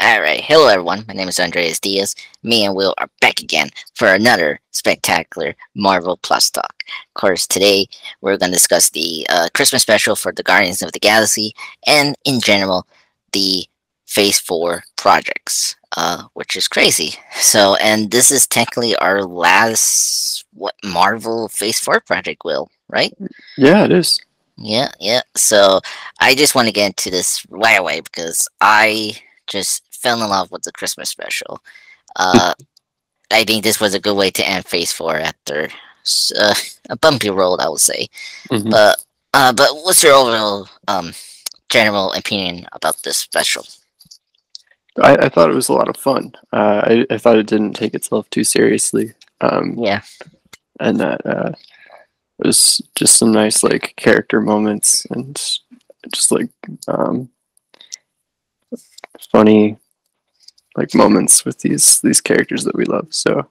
Alright, hello everyone, my name is Andreas Diaz. Me and Will are back again for another spectacular Marvel Plus talk. Of course, today we're going to discuss the Christmas special for the Guardians of the Galaxy and, in general, the Phase 4 projects, which is crazy. So, and this is technically our last, Marvel Phase 4 project, Will, right? Yeah, it is. Yeah. So I just want to get into this right away because I just fell in love with the Christmas special. Uh, I think this was a good way to end Phase 4 after uh, a bumpy road, I would say. hmm But what's your overall general opinion about this special? I thought it was a lot of fun. I thought it didn't take itself too seriously, Yeah, and that it was just some nice like character moments and just like um, funny like moments with these characters that we love. So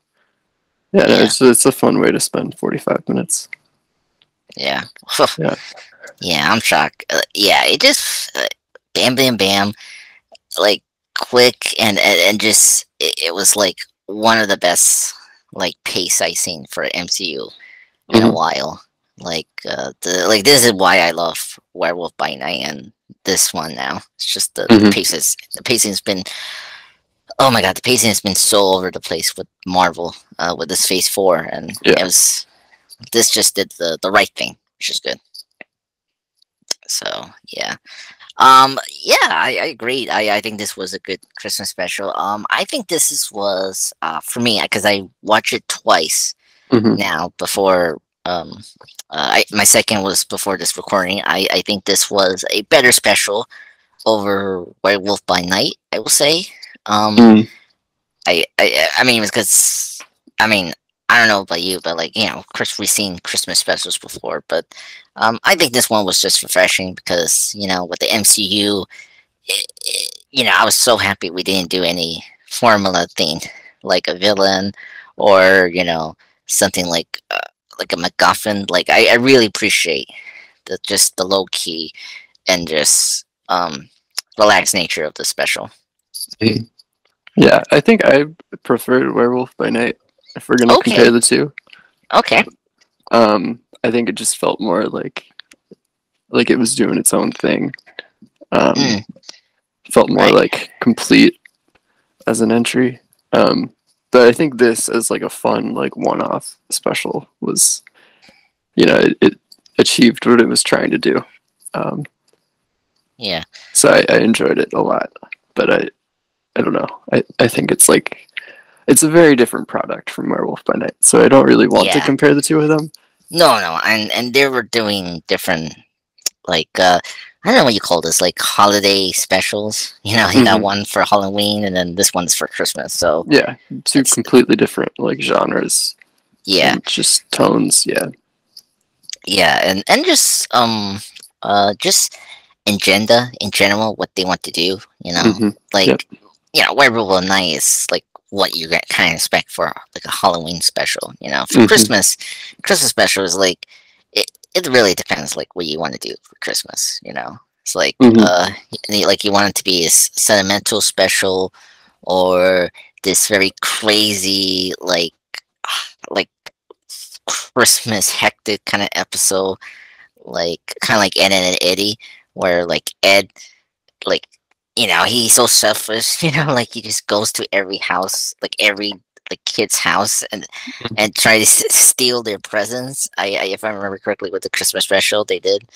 yeah, no, yeah, it's a fun way to spend 45 minutes. yeah. Yeah. Yeah, I'm shocked. Yeah, it just bam, bam, bam, like quick and just it was like one of the best like pace I seen for MCU in a hmm while. Like this is why I love Werewolf by Night and this one now. It's just the hmm pacing's been, oh my god, the pacing has been so over the place with Marvel with this Phase 4, and it Yeah. was, this just did the right thing, which is good. So yeah. Yeah, I agreed. I think this was a good Christmas special. I think was for me because I watched it twice hmm now before. My second was before this recording. I think this was a better special over Werewolf by Night, I will say. Um, mm I mean, because I mean, I don't know about you, but like, Chris, we've seen Christmas specials before, but I think this one was just refreshing because with the MCU, I was so happy we didn't do any formula thing like a villain or something like a MacGuffin. Like I really appreciate the low key and just relaxed nature of the special. Yeah, I think I preferred Werewolf by Night if we're gonna compare Okay, the two. okay, I think it just felt more like it was doing its own thing. Um, mm, felt more right, like complete as an entry. Um, but I think this as like a fun like one-off special was, it achieved what it was trying to do. Um, yeah, so I enjoyed it a lot. But I don't know. I think it's a very different product from Werewolf by Night. So I don't really want to yeah. compare the two of them. No, and they were doing different, like I don't know what you call this, like holiday specials. You got hmm one for Halloween and then this one's for Christmas. So Yeah, two it's completely different like genres yeah, and just tones. Yeah. yeah, and just agenda in general, what they want to do. hmm Yep. Like Werewolf Night is like what you get kind of expect for like a Halloween special. For hmm Christmas special is like it really depends like what you want to do for Christmas. It's like hmm like you want it to be a sentimental special or this very crazy like Christmas hectic kind of episode, like kind of like Ed and Eddie, where like Ed, like he's so selfish, like he just goes to every house, like every like kid's house, and try to steal their presents. If I remember correctly, with the Christmas special they did,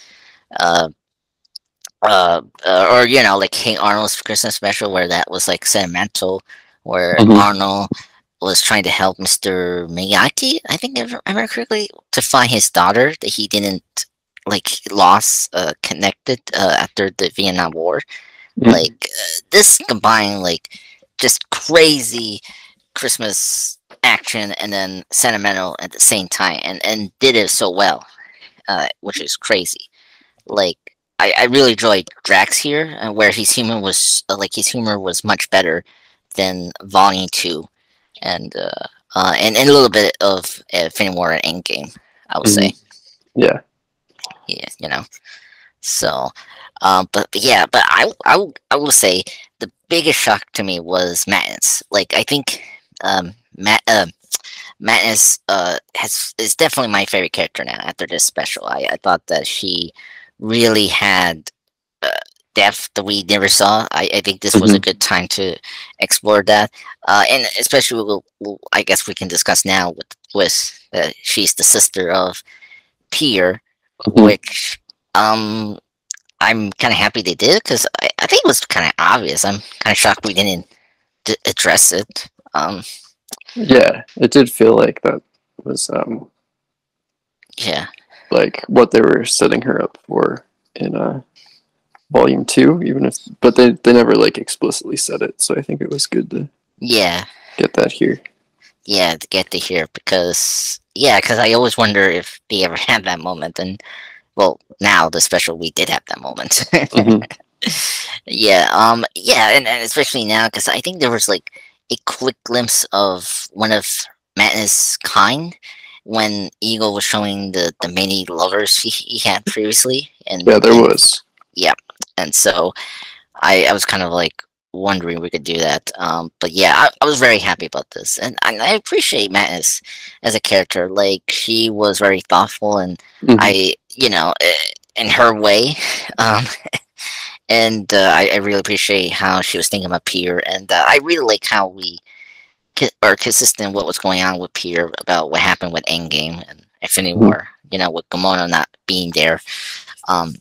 uh, or like King Arnold's Christmas special, where that was like sentimental, where hmm Arnold was trying to help Mr. Miyagi, I think if I remember correctly, to find his daughter that he didn't like lost connected after the Vietnam War. hmm Like this combined like just crazy Christmas action and then sentimental at the same time, and did it so well, which is crazy. Like I really enjoyed Drax here, where his humor was much better than Volume 2, and a little bit of Infinity War and Endgame, I would hmm say. Yeah. Yeah. So But yeah, but I will say the biggest shock to me was Madness. Like I think Madness has is definitely my favorite character now after this special. I thought that she really had uh, depth that we never saw. I think this was a Hmm. good time to explore that, and especially I guess we can discuss now with she's the sister of Peter, Hmm. which I'm kind of happy they did because I think it was kind of obvious. I'm kind of shocked we didn't address it. Yeah, it did feel like that was Yeah, like what they were setting her up for in volume two, even if but they never like explicitly said it, so I think it was good to yeah, get that here. yeah. To get to hear because yeah, because I always wonder if they ever had that moment, and well, now the special we did have that moment. Hmm. Yeah, yeah, and especially now because I think there was like a quick glimpse of one of Madness' kind when Eagle was showing the many lovers he had previously, Yeah, there and was. yeah, and so I was kind of like wondering we could do that. But yeah, I was very happy about this, and I appreciate Madness as a character. Like she was very thoughtful, and Hmm. I, in her way, um, and I really appreciate how she was thinking about Peter, and I really like how we are consistent what was going on with Peter about what happened with Endgame and Infinity Hmm. War. With Gamora not being there. Um,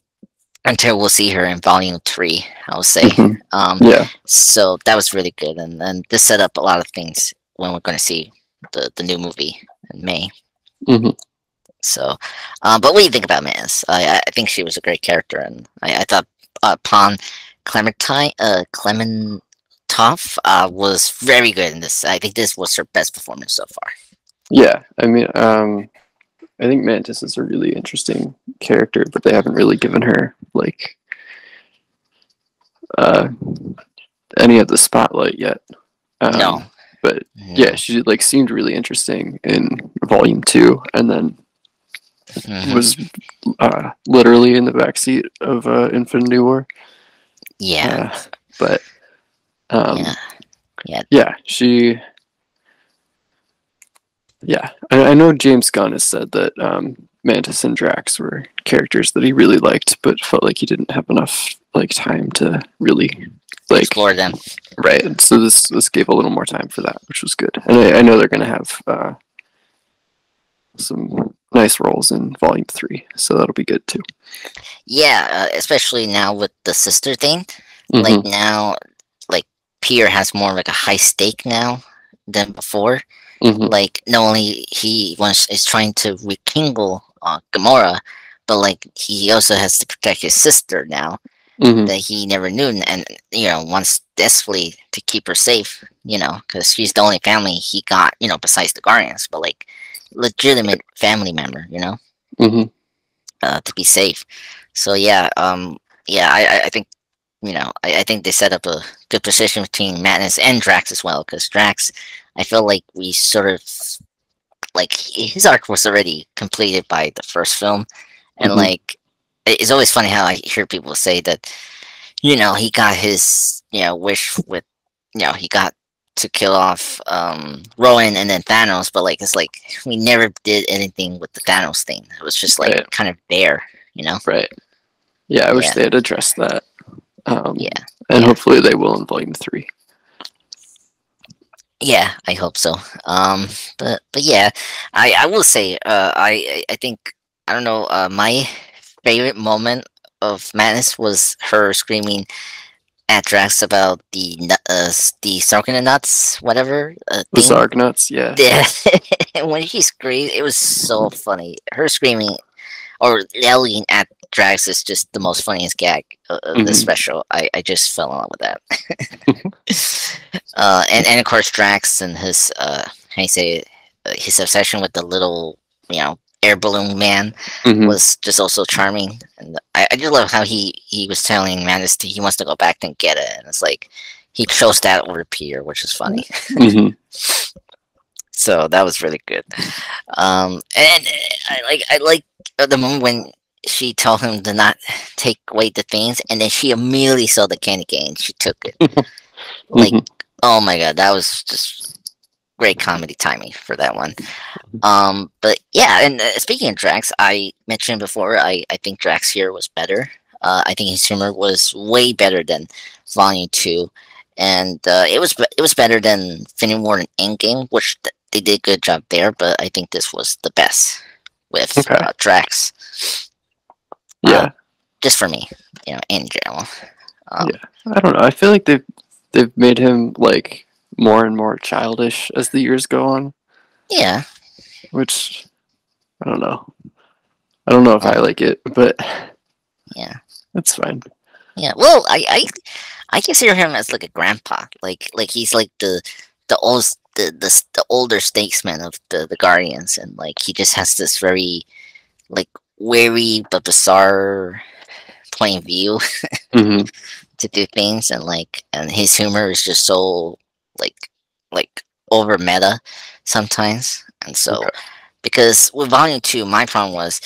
until we'll see her in Volume 3, I would say. Hmm. Um, Yeah. so that was really good, and this set up a lot of things when we're going to see the new movie in May. Hmm. So, but what do you think about Maz? I think she was a great character, and I thought Pawn Clementov was very good in this. I think this was her best performance so far. Yeah, I mean, I think Mantis is a really interesting character, but they haven't really given her like uh, any of the spotlight yet. No, But yeah, no. she like seemed really interesting in volume two, and then Hmm. was literally in the backseat of Infinity War. Yeah, Uh, but yeah, um, yeah. yeah, she yeah, I know James Gunn has said that Mantis and Drax were characters that he really liked, but felt like he didn't have enough like time to really like Explore them. right. So this gave a little more time for that, which was good. And I know they're gonna have some nice roles in Volume Three, so that'll be good too. Yeah, especially now with the sister thing. Like Hmm. now, like Peter has more like a high stake now than before. Hmm. Like not only he wants is trying to rekindle Gamora, but like he also has to protect his sister now Hmm. that he never knew, and wants desperately to keep her safe. Because she's the only family he got. Besides the Guardians, but like legitimate family member. Hmm. To be safe. So yeah, yeah, I think I think they set up a good position between Madness and Drax as well. Because Drax, I feel like we sort of like his arc was already completed by the first film, and Hmm. like it's always funny how I hear people say that he got his wish with he got to kill off Rowan and then Thanos, but like it's like we never did anything with the Thanos thing. It was just like Right. kind of there, you know. Right. Yeah, I wish Yeah, they had addressed that. yeah, And yeah, hopefully they will in Volume Three. yeah. I hope so. But yeah, I will say I think I don't know. My favorite moment of Madness was her screaming at Drax about the Sarkin nuts, whatever The thing. Zargnuts, yeah. Yeah, when she screamed, it was so funny. Her screaming or yelling at Drax is just the most funniest gag of this Hmm. special. I just fell in love with that. And of course Drax and his how you say it, his obsession with the little air balloon man Hmm. was just also charming. And I just love how he was telling Mantis he wants to go back and get it, and it's like he chose that over Peter, which is funny. Hmm. So that was really good. And I like the moment when she told him to not take away the things, and then she immediately saw the candy cane. She took it. Like, Mhm. oh my god, that was just great comedy timing for that one. But yeah, and speaking of Drax, I mentioned before, I think Drax here was better. I think his humor was way better than Volume Two, and it was better than Infinity War and Endgame, which they did a good job there. But I think this was the best with Okay. Drax. Yeah. Just for me, in general. Yeah. I don't know. I feel like they've made him like more and more childish as the years go on, Yeah. which I don't know. I don't know if I Um, like it, but yeah. that's fine. Yeah. Well, I consider him as like a grandpa. Like he's like the old the older statesman of the Guardians, and like he just has this very like wary but bizarre point of view Hmm. to do things, and his humor is just so like like over meta sometimes, and so Okay. because with Volume Two, my problem was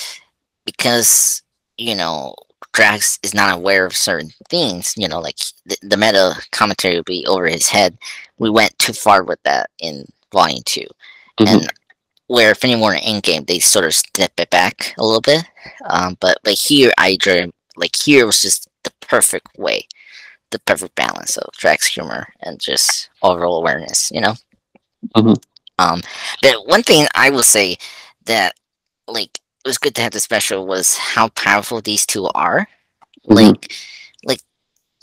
because you know Drax is not aware of certain things. Like the meta commentary would be over his head. We went too far with that in Volume Two, Hmm. and where Infinity War and Endgame they sort of step it back a little bit. But here I drew like here was just the perfect way, the perfect balance of Drax humor and just overall awareness. Hmm. Um, the one thing I will say that like it was good to have the special was how powerful these two are. Hmm. Like,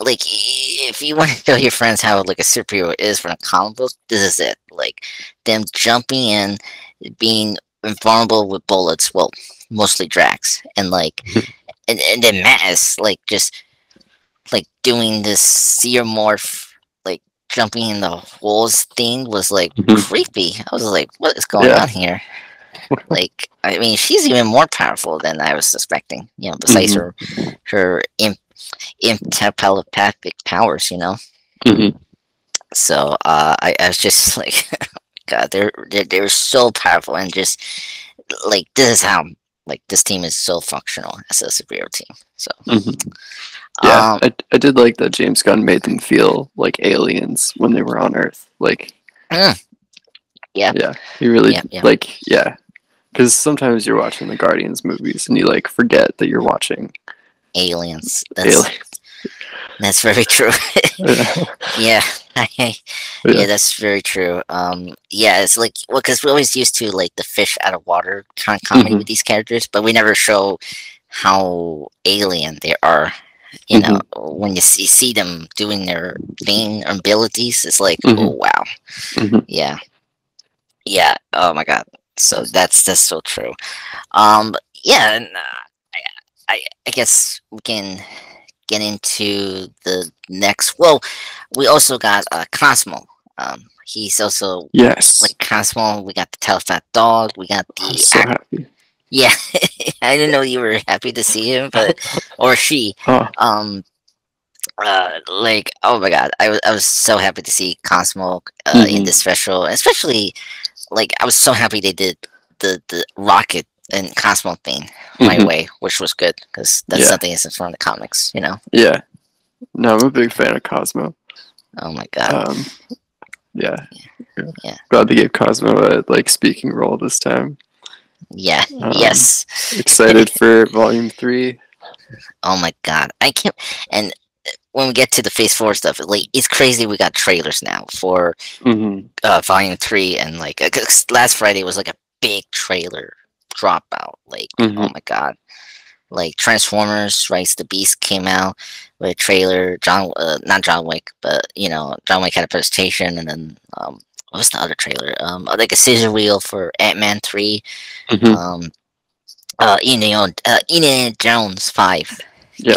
like, if you want to tell your friends how like a superhero is from a comic book, this is it. Like them jumping in, being invulnerable with bullets. Well, mostly Drax, and and then Matt like just like doing this xenomorph, like jumping in the holes thing was like Hmm. creepy. I was like, what is going Yeah. on here? Like, I mean, she's even more powerful than I was suspecting. Besides Hmm. her imp telepathic powers. Hmm. So I was just like, God, they're so powerful, and just like this is how like this team is so functional as a superhero team. So Hmm. Yeah, um I did like that James Gunn made them feel like aliens when they were on Earth. Like, mm, yeah, yeah, he really yeah, yeah, like, yeah, because sometimes you're watching the Guardians movies and you like forget that you're watching aliens. aliens. That's very true. Yeah, yeah, Yeah. that's very true. Yeah, it's like well, because we always used to like the fish out of water kind of comedy Hmm. with these characters, but we never show how alien they are. Hmm. When you see them doing their thing or abilities, it's like, Hmm. oh wow, Hmm. yeah, yeah. Oh my god. So that's so true. Yeah, and I guess we can get into the next. Well, we also got Cosmo. He's also Yes, like Cosmo. We got the telepath dog. We got I was the so act. happy. Yeah, I didn't know you were happy to see him, but or she. Oh. Um, like oh my god, I was so happy to see Cosmo in Hmm. this special, especially like I was so happy they did the rocket and Cosmo thing right Hmm. away, which was good because that's Yeah, something that's from the comics. yeah. No, I'm a big fan of Cosmo. Oh my god. Um, yeah, Yeah. glad they gave Cosmo a like speaking role this time. Yeah. Um, Yes. excited for Volume 3. Oh my god. I can't. And when we get to the Phase Four stuff, like it's crazy. We got trailers now for Hmm. Volume Three, and like 'cause last Friday was like a big trailer dropout. Like oh Hmm. my god. Like Transformers: Rise of the Beast came out with a trailer. Not John Wick, but John Wick had a presentation, and then what was the other trailer? Like a scissor wheel for Ant-Man 3. Hmm. Um, Indiana Jones 5. Yeah.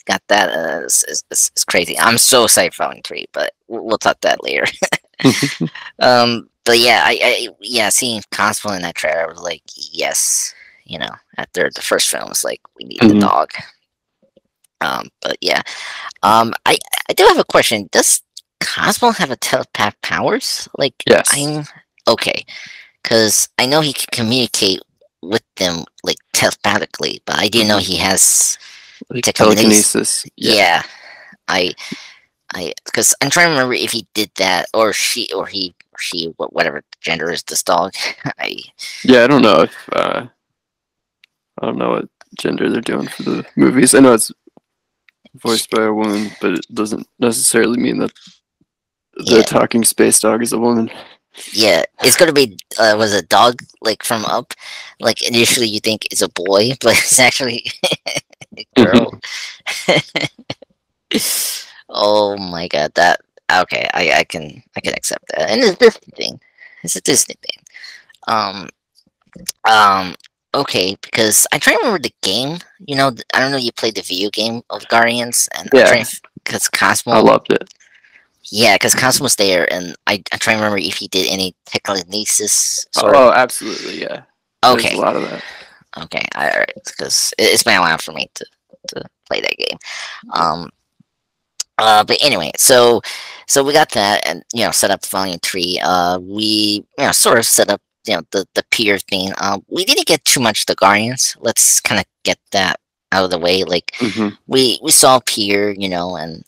Got that. It's crazy. I'm so excited for Volume 3, but we'll talk that later. But yeah, yeah, seeing Cosmo in that trailer, I was like, yes, after the first film, it's like we need the Hmm. dog. But yeah, I do have a question. Does Cosmo have a telepath powers? Like, Yes. I'm okay, because I know he can communicate with them like telepathically, but I didn't know he has Like telekinesis. telekinesis. Yeah. Yeah, I because I'm trying to remember if he did that or she or he or she whatever gender is this dog. I Yeah, I don't know if I don't know what gender they're doing for the movies. I know it's voiced by a woman, but it doesn't necessarily mean that the yeah talking space dog is a woman. yeah it's gonna be was a dog like from Up. Like initially you think it's a boy, but it's actually a girl. Oh my god, that okay. I can accept that, and it's a Disney thing. It's a Disney thing. Um, Um, okay, because I'm trying to remember the game. I don't know. You played the video game of Guardians, and I'm trying Yeah, because I Cosmo. loved it. Yeah, because Cosmo's there, and I'm trying to remember if he did any telekinesis sort of. Oh, absolutely, yeah. There's a Okay, lot of that. okay, all right, because it's been a while for me to play that game. Um, but anyway, so we got that, and set up Volume 3. We sort of set up the peer thing. We didn't get too much the Guardians. Let's kind of get that out of the way. Like Hmm. we saw Peer, and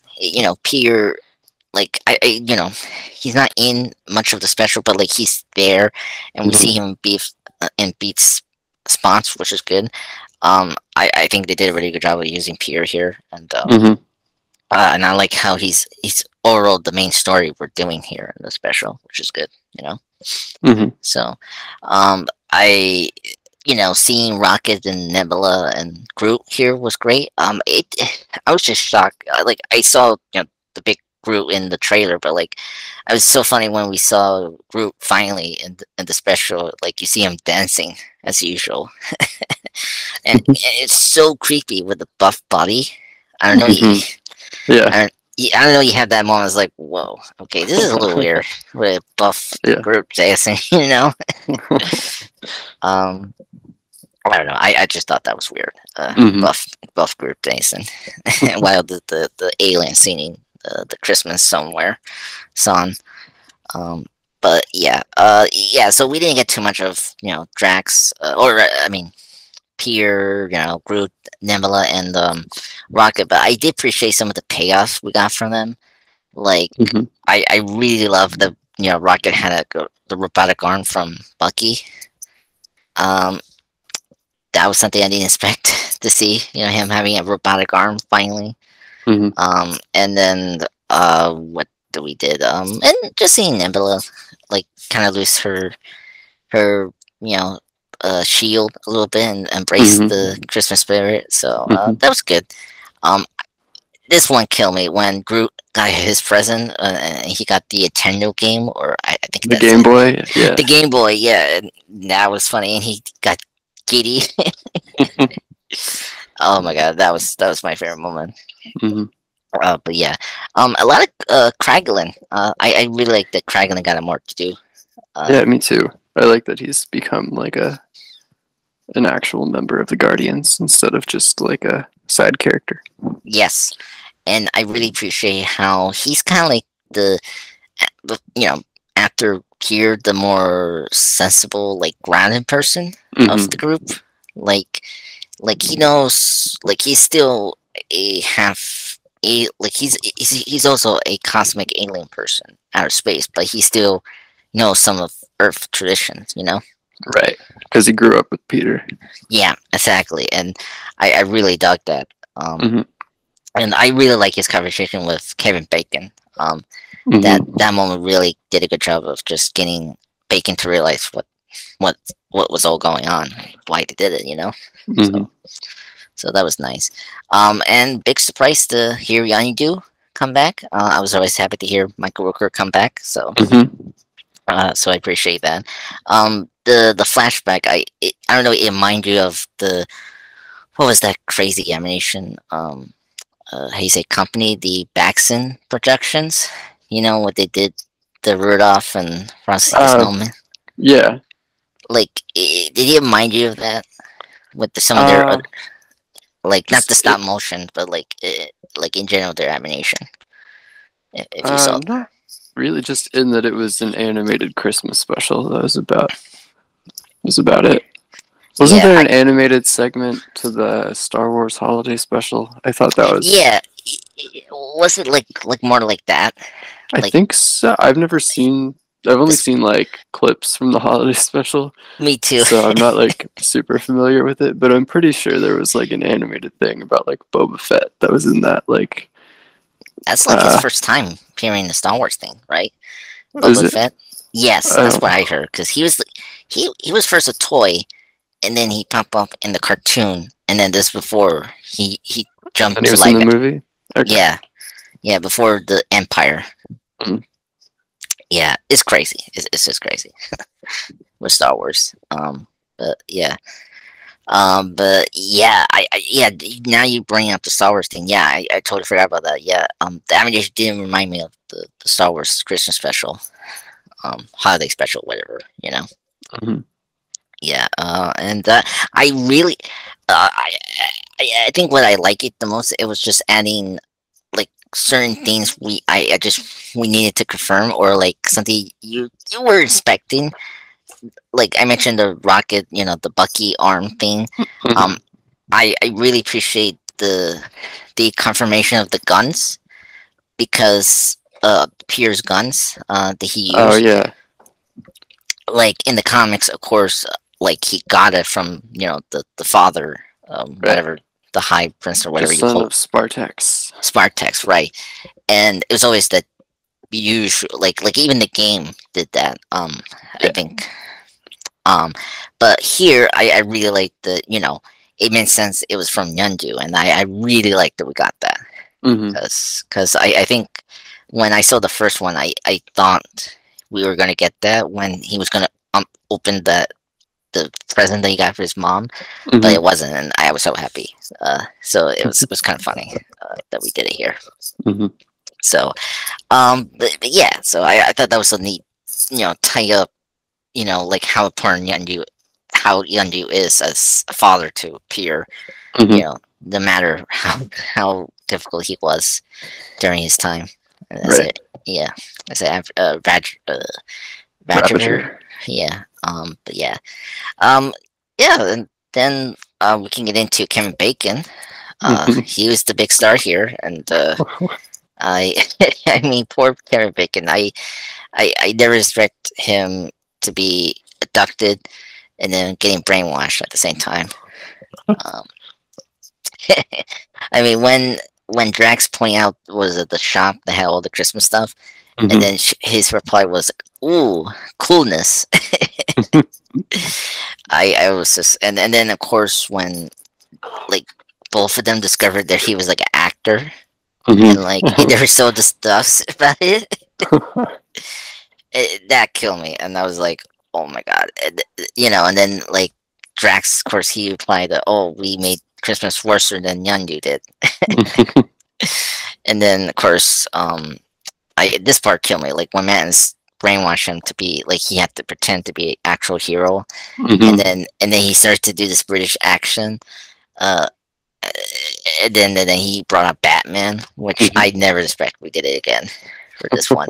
Peer, like he's not in much of the special, but like he's there, and we see Hmm. him in Beats spots, which is good. I think they did a really good job of using Peer here, Hmm. and I like how he's overall the main story we're doing here in the special, which is good, you know. Hmm. So, I seeing Rocket and Nebula and Groot here was great. I was just shocked. Like I saw the big Groot in the trailer, but like it was so funny when we saw Groot finally in the special. Like you see him dancing as usual, and it's so creepy with the buff body. I don't know. Hmm. Yeah. I don't know. You have that moment. It's like, whoa, okay, this is a little weird with a buff Yeah. group dancing. Um, I don't know. I just thought that was weird. Hmm. Buff group dancing while the alien singing the Christmas song. Um, but yeah. So we didn't get too much of Drax or I mean Peter, Groot, Nebula, and Rocket. But I did appreciate some of the payoffs we got from them. Like, Hmm. I really love the Rocket had the robotic arm from Bucky. Um, that was something I didn't expect to see. Him having a robotic arm finally. Hmm. And then what we did? And just seeing Nebula like kind of lose her shield a little bit and embrace Hmm. the Christmas spirit. So Hmm. that was good. Um, this one killed me when Groot got his present and he got the Nintendo game, or I think The that's Game it. Boy, yeah. The Game Boy. Yeah, and that was funny, and he got giddy. Oh my god, that was my favorite moment. Hmm. But yeah, a lot of Kraglin. I really like that Kraglin got more to do. Yeah, me too. I like that he's become like an actual member of the Guardians instead of just like a side character. Yes, and I really appreciate how he's kind of like after here, the more sensible, like grounded person Hmm. of the group. Like, he knows, like he's still he's also a cosmic alien person out of space, but he still knows some of Earth traditions. Right, because he grew up with Peter. Yeah, exactly, and I really dug that. Hmm. And I really like his conversation with Kevin Bacon. That Hmm. that moment really did a good job of just getting Bacon to realize what what was all going on, why they did it. Hmm. So that was nice. And big surprise to hear Yanidu come back. I was always happy to hear Michael Rooker come back. Hmm. So I appreciate that. The flashback, I don't know, it reminded you of what was that crazy animation? How you say company, the Baxon Productions. What they did, the Rudolph and Frosty the Uh, Snowman. yeah. Like, did it remind you of that with some of their Uh, like not just the stop motion, but like in general their animation? If you saw. not really. Just in that it was an animated Christmas special. That was about it. Wasn't Yeah, there an animated segment to the Star Wars holiday special? I thought that was. yeah. Was it like more like that? I Like think so. I've never seen. I've only this? seen like clips from the holiday special, Me too. so I'm not like super familiar with it. But I'm pretty sure there was like an animated thing about like Boba Fett that was in that. Like, That's like his uh, first time appearing the Star Wars thing, right? is Boba it? Fett. Yes, that's what Oh, I heard. Because he was first a toy, and then he popped up in the cartoon, and then this before he and then jumped he to was in live. the movie. Okay. Yeah, yeah, before the Empire. Mm. Yeah, it's crazy. It's just crazy with Star Wars. But yeah. But yeah, yeah. Now you bring up the Star Wars thing. Yeah, I totally forgot about that. Yeah. The animation didn't remind me of the Star Wars Christmas special, holiday special, whatever. Mhm. Yeah. And I really, I think what I like it the most, it was just adding like certain things I just we needed to confirm, or like something you were expecting. Like I mentioned the rocket, the Bucky arm thing. Um, Mhm. I really appreciate the confirmation of the guns, because Pierre's guns that he Oh used, yeah, like in the comics, of course, like he got it from the father, right. whatever, the high prince or The whatever you son call of Spartax. Spartex, right? And it was always that usual, like even the game did that. I Yeah. think. Um, but here I really like it made sense it was from Yondu, and I really like that we got that, Hmm. because I think when I saw the first one, I thought we were gonna get that when he was gonna open the present that he got for his mom, but Hmm. it wasn't, and I was so happy. So it was kind of funny that we did it here. Hmm. So but yeah, so I thought that was a neat, tie up, like how important Yondu is as a father to Pierre. Hmm. No matter how difficult he was during his time. And that's Right. it. Yeah, as a Badger. Ravager. Yeah. But yeah. Um. Yeah. And then we can get into Kevin Bacon. Hmm. He was the big star here, and I I mean, poor Kevin Bacon. I never expect him to be abducted and then getting brainwashed at the same time. Um, I mean, when Drax pointed out, was it the shop that had all the Christmas stuff, and Hmm. then his reply was, "Ooh, coolness." I was just, and then of course when like both of them discovered that he was like an actor, and like they were so disgusted about it, that killed me, and I was like, oh my god, and then like Drax, of course, he replied that, oh, we made Christmas worse than Yondu did, and then of course, I this part killed me, like when Man's brainwashed him to be like he had to pretend to be an actual hero, and Hmm. then he started to do this British accent, uh, and then he brought up Batman, which I never expect we did it again for this one,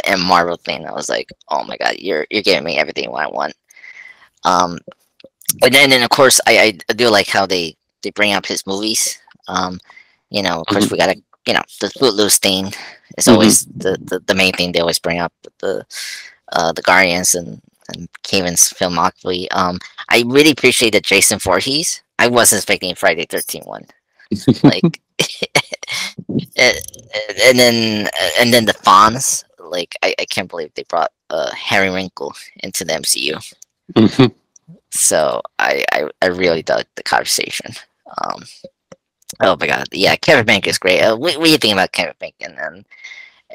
and Marvel thing. I was like, oh my god, you're giving me everything I want. Um, and then of course I do like how they bring up his movies. Of course we gotta, the Footloose thing is Hmm. always the main thing they always bring up, the Guardians and Kevin's filmography. I really appreciate the Jason Voorhees. I wasn't expecting Friday 13 one. Like, uh, and then the Fonz. Like, I can't believe they brought Harry Wrinkle into the MCU. Hmm. So I really dug the conversation. Um, oh my god, yeah, Kevin Bacon is great. What do you think about Kevin Bacon?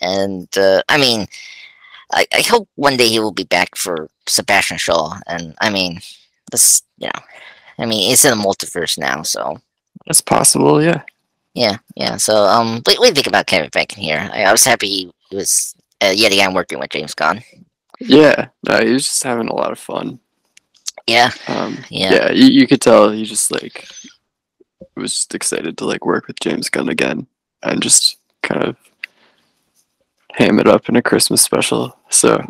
And I mean, I hope one day he will be back for Sebastian Shaw. And I mean, this, I mean, it's in the multiverse now, so That's possible. Yeah. yeah. So what do you think about Kevin Bacon here? I was happy he was yet again working with James Gunn. Yeah. No, he was just having a lot of fun. Yeah, yeah, Yeah, you could tell he just like was just excited to like work with James Gunn again and just kind of ham it up in a Christmas special. So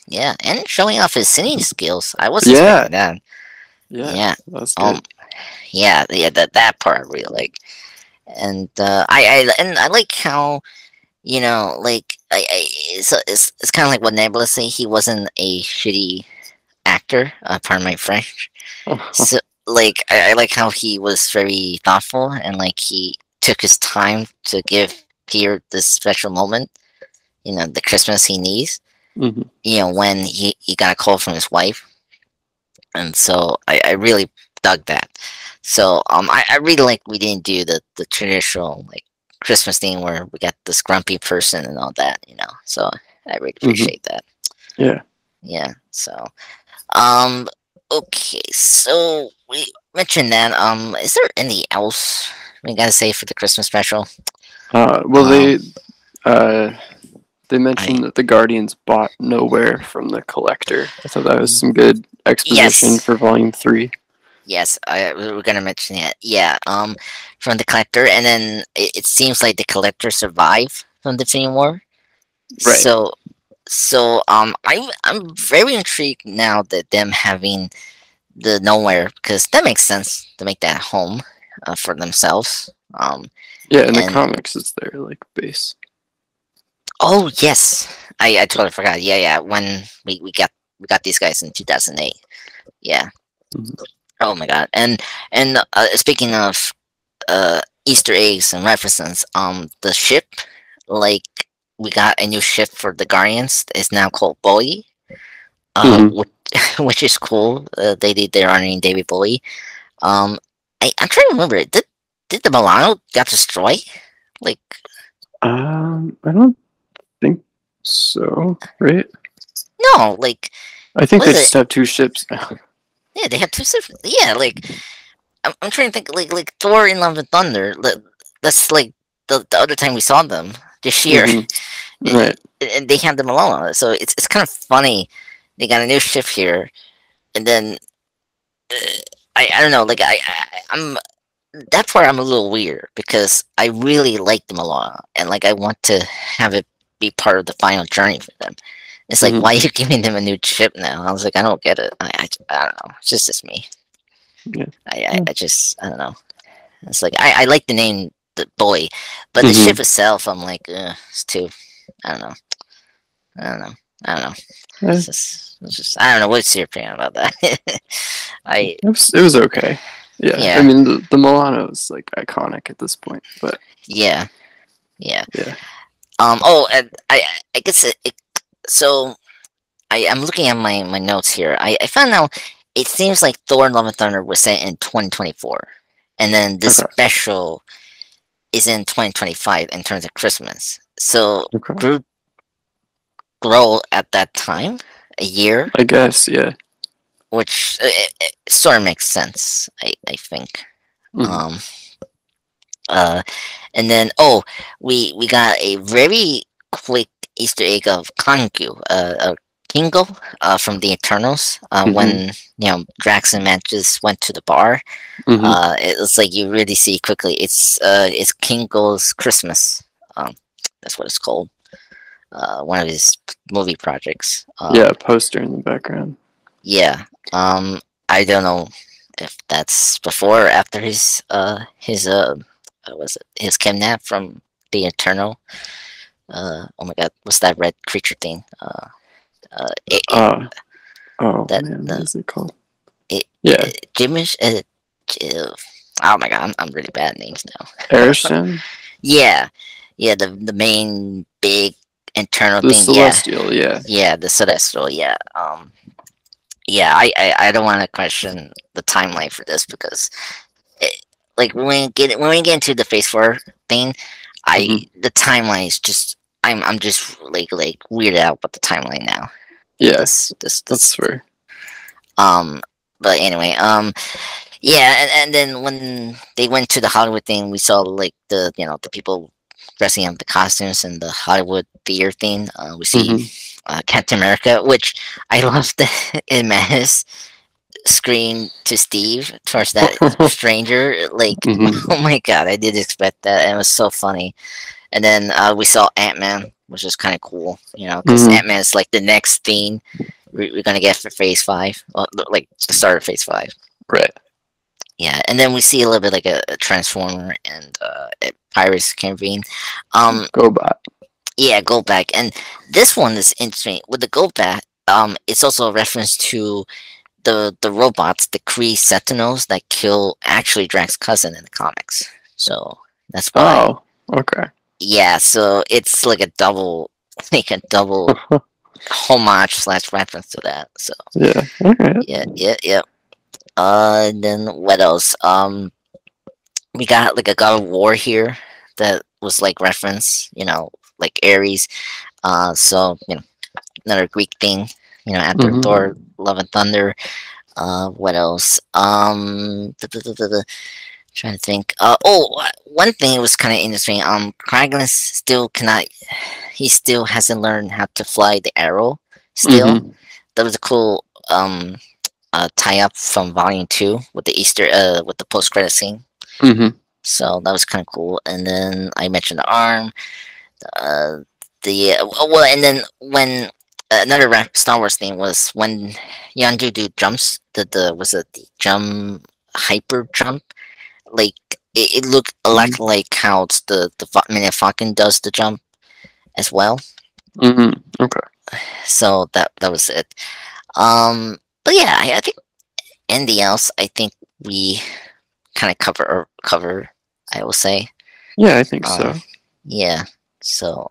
yeah, and showing off his singing skills. I wasn't yeah, expecting that. Yeah, Yeah. that's Um. good. Yeah. That part I really like, and I like how like it's kind of like what Nebula say. He wasn't a shitty actor. Pardon my French. So like I like how he was very thoughtful and like he took his time to give Peter this special moment. The Christmas he needs. Mhm. When he got a call from his wife, and so I really dug that. So I really like we didn't do the traditional like Christmas thing where we got this grumpy person and all that. So I really Mhm. appreciate that. Yeah. Yeah. So um okay, so we mentioned that. Is there any else we gotta say for the Christmas special? Well, Um uh they I mentioned that the Guardians bought nowhere from the Collector. I thought that was some good exposition yes. for Volume 3. Yes, we were gonna mention it. Yeah, from the collector, and then it seems like the collector survived from the Infinity War. Right. So, I'm very intrigued now that them having the nowhere because that makes sense to make that home for themselves. Yeah, in the And comics, it's their like base. oh yes, I totally forgot. Yeah, when we got these guys in 2008. Yeah. Mhm. Oh my god. And speaking of Easter eggs and references. The ship, like we got a new ship for the Guardians. It's now called Bowie. Mhm. Which, which is cool. They did their honoring David Bowie. Um, I'm trying to remember. Did the Milano got destroyed? Like I don't think so. Right? no, like I think what they is it? just have two ships now. Yeah, they have two different. Yeah, like I'm trying to think. Like Thor in Love and Thunder. That's like the other time we saw them this year. Mhm. Right. And they have them alone. So it's kind of funny. They got a new ship here, and then I don't know. Like I'm that part I'm a little weird because I really like them a lot, and like I want to have it be part of the final journey for them. It's like Mhm. why are you giving them a new ship now? I was like I don't get it. I don't know. It's just me. Yeah. I don't know. It's like I like the name the boy, but the ship Mhm. itself I'm like it's too. I don't know. I don't know. I don't know. Yeah. It's just I don't know. What's your opinion about that? I It was okay. Yeah. I yeah mean, the Milano is like iconic at this point, but yeah yeah. yeah. Oh, and I guess so. I'm looking at my notes here. I found out it seems like Thor: Love and Thunder was set in 2024, and then this Okay. special is in 2025 in terms of Christmas. So Okay. Groot grow at that time a year, I guess. Yeah. which it sort of makes sense. I think. Mhm. Um. And then we got a very quick Easter egg of Kangu, Kingo, from the Eternals. Mhm. When Drax and Mantis went to the bar, Mhm. it was like you really see quickly. It's Kingo's Christmas. Um, that's what it's called. One of his movie projects. Yeah. Poster in the background. Yeah. I don't know if that's before or after his was it his kidnap from the Eternal. Oh my god, what's that red creature thing? Uh. Oh That man, what the is it called? it, Yeah. Jimish. Oh my god, I'm really bad at names now. Arishem, Yeah, yeah, the main big internal the thing. Yeah, Celestial. Yeah. yeah, the Celestial. Yeah, yeah. I don't want to question the timeline for this because like when we get into the Phase 4 thing, Mhm. the timeline is just I'm just like weirded out about the timeline now. Yeah. This That's fair. um but anyway, yeah, and then when they went to the Hollywood thing, we saw like the people dressing up the costumes and the Hollywood theater thing. We see Mhm. Captain America, which I love that in Manus scream to Steve towards that stranger. Like, Mhm. oh my god, I did expect that, and it was so funny. And then we saw Ant Man, which is kind of cool, because Mhm. Ant Man is like the next thing we're gonna get for Phase 5, well, like the start of Phase 5. Right. Yeah, and then we see a little bit like a Transformer and Pirates Caribbean. Um, Go back. yeah, go back, and this one is interesting with the go back. It's also a reference to the robots, the Kree Sentinels that kill actually Drax's cousin in the comics. So that's why. Oh, okay. Yeah, so it's like a double, like a double homage slash reference to that. So Yeah. Okay. yeah, yeah, yeah. And then what else? We got like a God of War here that was like reference, like Ares. So another Greek thing, after Hmm. Thor, Love and Thunder. What else? Trying to think. One thing was kind of interesting. Kraglin still cannot. He still hasn't learned how to fly the arrow. Still, Hmm. that was a cool tie up from Volume 2 with the with the post credit scene. Hmm. So that was kind of cool. And then I mentioned the arm. Uh, well, and then when another Star Wars thing was when Yandudu jumps. The was it the jump hyper jump? Like it looked a lot like how Millennium Falcon does the jump as well. Hmm. Okay. So that was it. But yeah, I think anything else, I think we kind of cover. I will say. Yeah, I think Um, so. yeah. So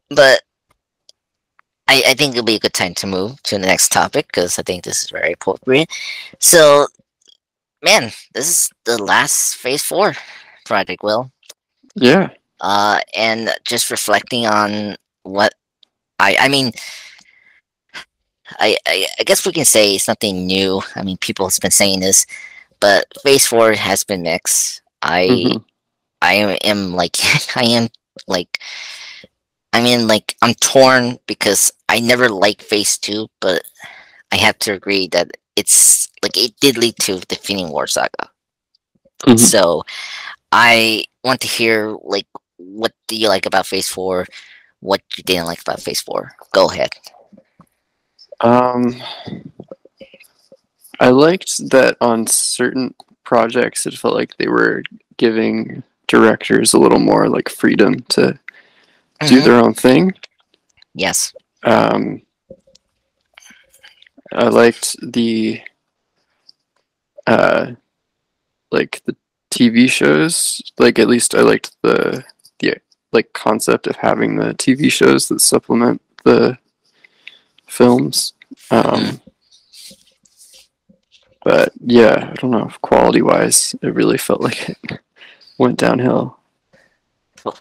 but I think it'll be a good time to move to the next topic because I think this is very appropriate. So, man, this is the last Phase 4 project, Will. Yeah. And just reflecting on what I mean, I guess we can say it's nothing new. I mean, people have been saying this, but Phase 4 has been mixed. Hmm. Am like I am like I'm torn because I never liked Phase 2, but I have to agree that it's like it did lead to the Infinity War saga. Hmm. So I want to hear like what do you like about Phase 4? What you didn't like about Phase 4? Go ahead. Um, I liked that on certain projects, it felt like they were giving directors a little more like freedom to do Hmm. their own thing. Yes. Um, I liked uh, the TV shows. Like at least I liked the like concept of having the TV shows that supplement the films. Hmm. Um, but yeah, I don't know. Quality wise, it really felt like it went downhill. Yeah.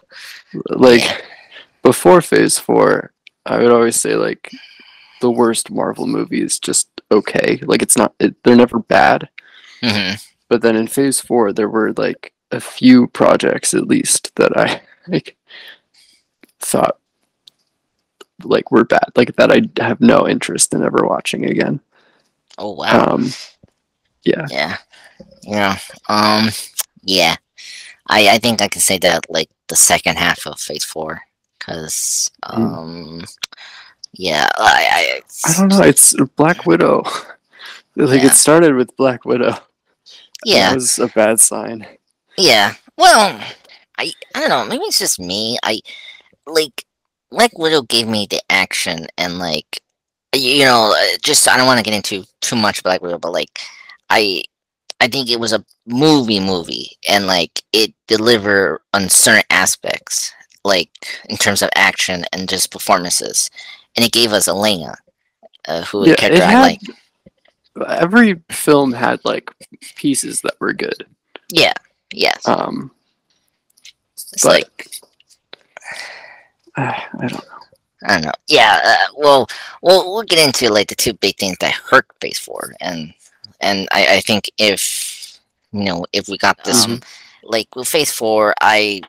Like before Phase 4, I would always say like the worst Marvel movie is just okay. Like it's not, they're never bad. Hmm. But then in Phase 4, there were like a few projects at least that I like thought like were bad, like that I have no interest in ever watching again. Oh wow. Um, yeah. Yeah. Yeah. Um. Yeah. I think I can say that like the second half of Phase 4, because Mm. yeah I don't know. It's Black Widow. Like it yeah, started with Black Widow, and that yeah, was a bad sign. yeah. Well, I don't know. Maybe it's just me. I like Black Widow gave me the action and like just I don't want to get into too much Black Widow, but like I I think it was a movie, and like it delivered on certain aspects, like in terms of action and just performances, and it gave us Elena, who a Yeah, character it I had like. every film had like pieces that were good. Yeah, yes. Um, It's but like I don't I don't know. Yeah. We'll get into like the two big things that hurt Phase 4, and I think if we got know. this like with Phase 4, I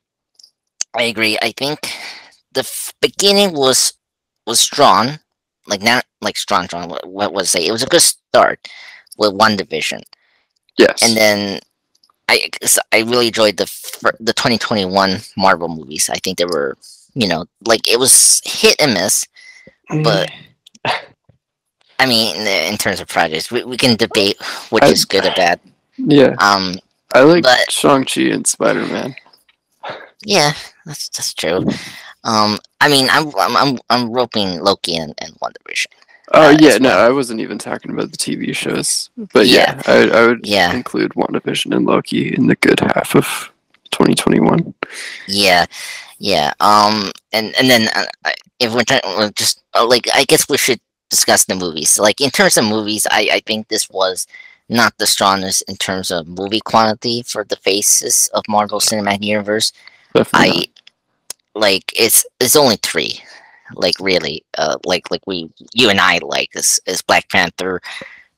agree. I think the beginning was strong, like not like strong. What was it? It was a good start with WandaVision, and Yes. then I really enjoyed the 2021 Marvel movies. I think they were like it was hit and miss, Mm, but I mean, in terms of projects, we can debate which I is good or bad. yeah, Um, I like but Shang-Chi and Spider-Man. yeah, that's true. I mean, I'm roping Loki and WandaVision Oh yeah, as no, well. I wasn't even talking about the TV shows, but Yeah, yeah, I would yeah, include WandaVision and Loki in the good half of 2021. yeah, yeah. And then if we're trying, we're just like I guess we should discuss the movies. Like in terms of movies, I think this was not the strongest in terms of movie quality for the faces of Marvel Cinematic Universe. Definitely I not. like it's only three. Like really, like we you and I like is Black Panther,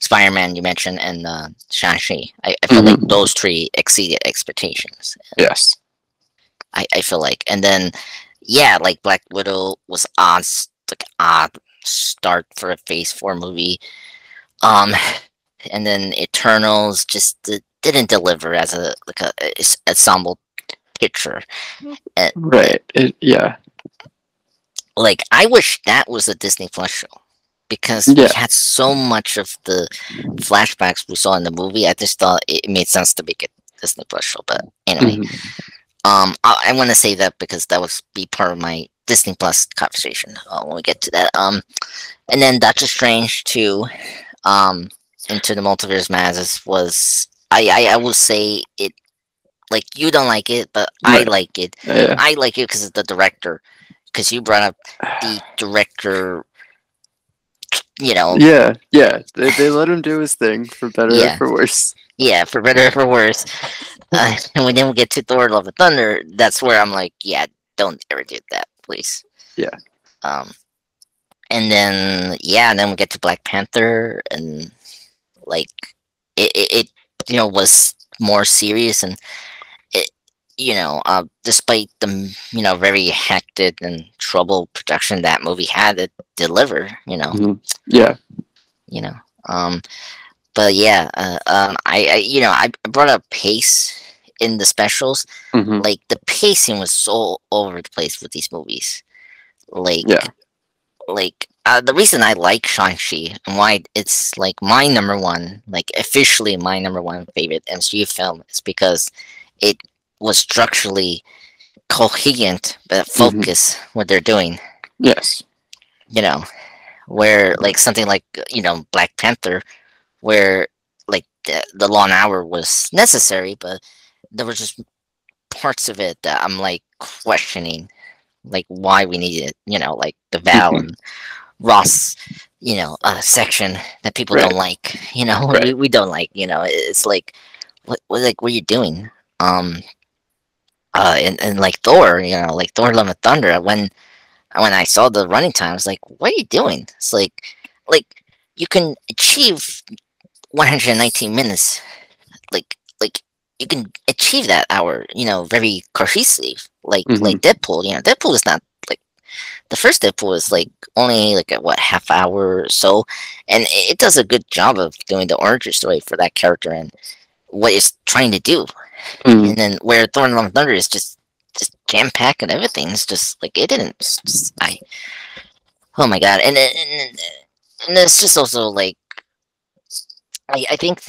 Spider-Man you mentioned, and Shang-Chi. I feel like Hmm. those three exceeded expectations. Yes. I feel like, and then yeah, like Black Widow was odd, like odd start for a Phase 4 movie. Um, and then Eternals just didn't deliver as a like a ensemble picture. And, Right. Yeah. like I wish that was a Disney Plus show because we Yeah. had so much of the flashbacks we saw in the movie. I just thought it made sense to make it Disney Plus show. But anyway, Hmm. I want to say that because that was be part of my Disney Plus conversation when we get to that. And then Doctor Strange 2, um, Into the Multiverse of Madness was I will say it like you don't like it, but I Right. like it. Yeah. I like it because of the director. Because you brought up the director, you know, Yeah. Yeah. They let him do his thing for better or yeah, for worse. yeah, for better or for worse. And when then we get to Thor: Love and Thunder, that's where I'm like, yeah, don't ever do that, please. Yeah. Um, and then yeah, and then we get to Black Panther, and like it was more serious, and it despite the very hectic and troubled production that movie had, it delivered. Hmm. Yeah. You know. Um, but yeah, I brought up pace in the specials. Hmm. Like the pacing was so over the place with these movies. Like Yeah. the reason I like Shang-Chi and why it's like my number one, like officially my number one favorite MCU film is because it was structurally coherent but Hmm. focused what they're doing. Yes. You know, where like something like Black Panther, where like the long hour was necessary, but there was just parts of it that I'm like questioning, like why we needed it. Like the Val Hmm. and Ross, section that people Right. don't like. We, Right. we don't like. It's like what are you doing? Um, and like Thor, like Thor: Love and Thunder. When I saw the running time, I was like, what are you doing? It's like you can achieve 119 minutes, like you can achieve that hour, very cohesively, Hmm. like Deadpool. Deadpool is not like the first Deadpool is like only like a what half hour or so, and it does a good job of doing the origin story for that character and what it's trying to do. Hmm. And then where Thor and Love and Thunder is just jam packed and everything, it's just like it didn't. I oh my god, and it's just also like I think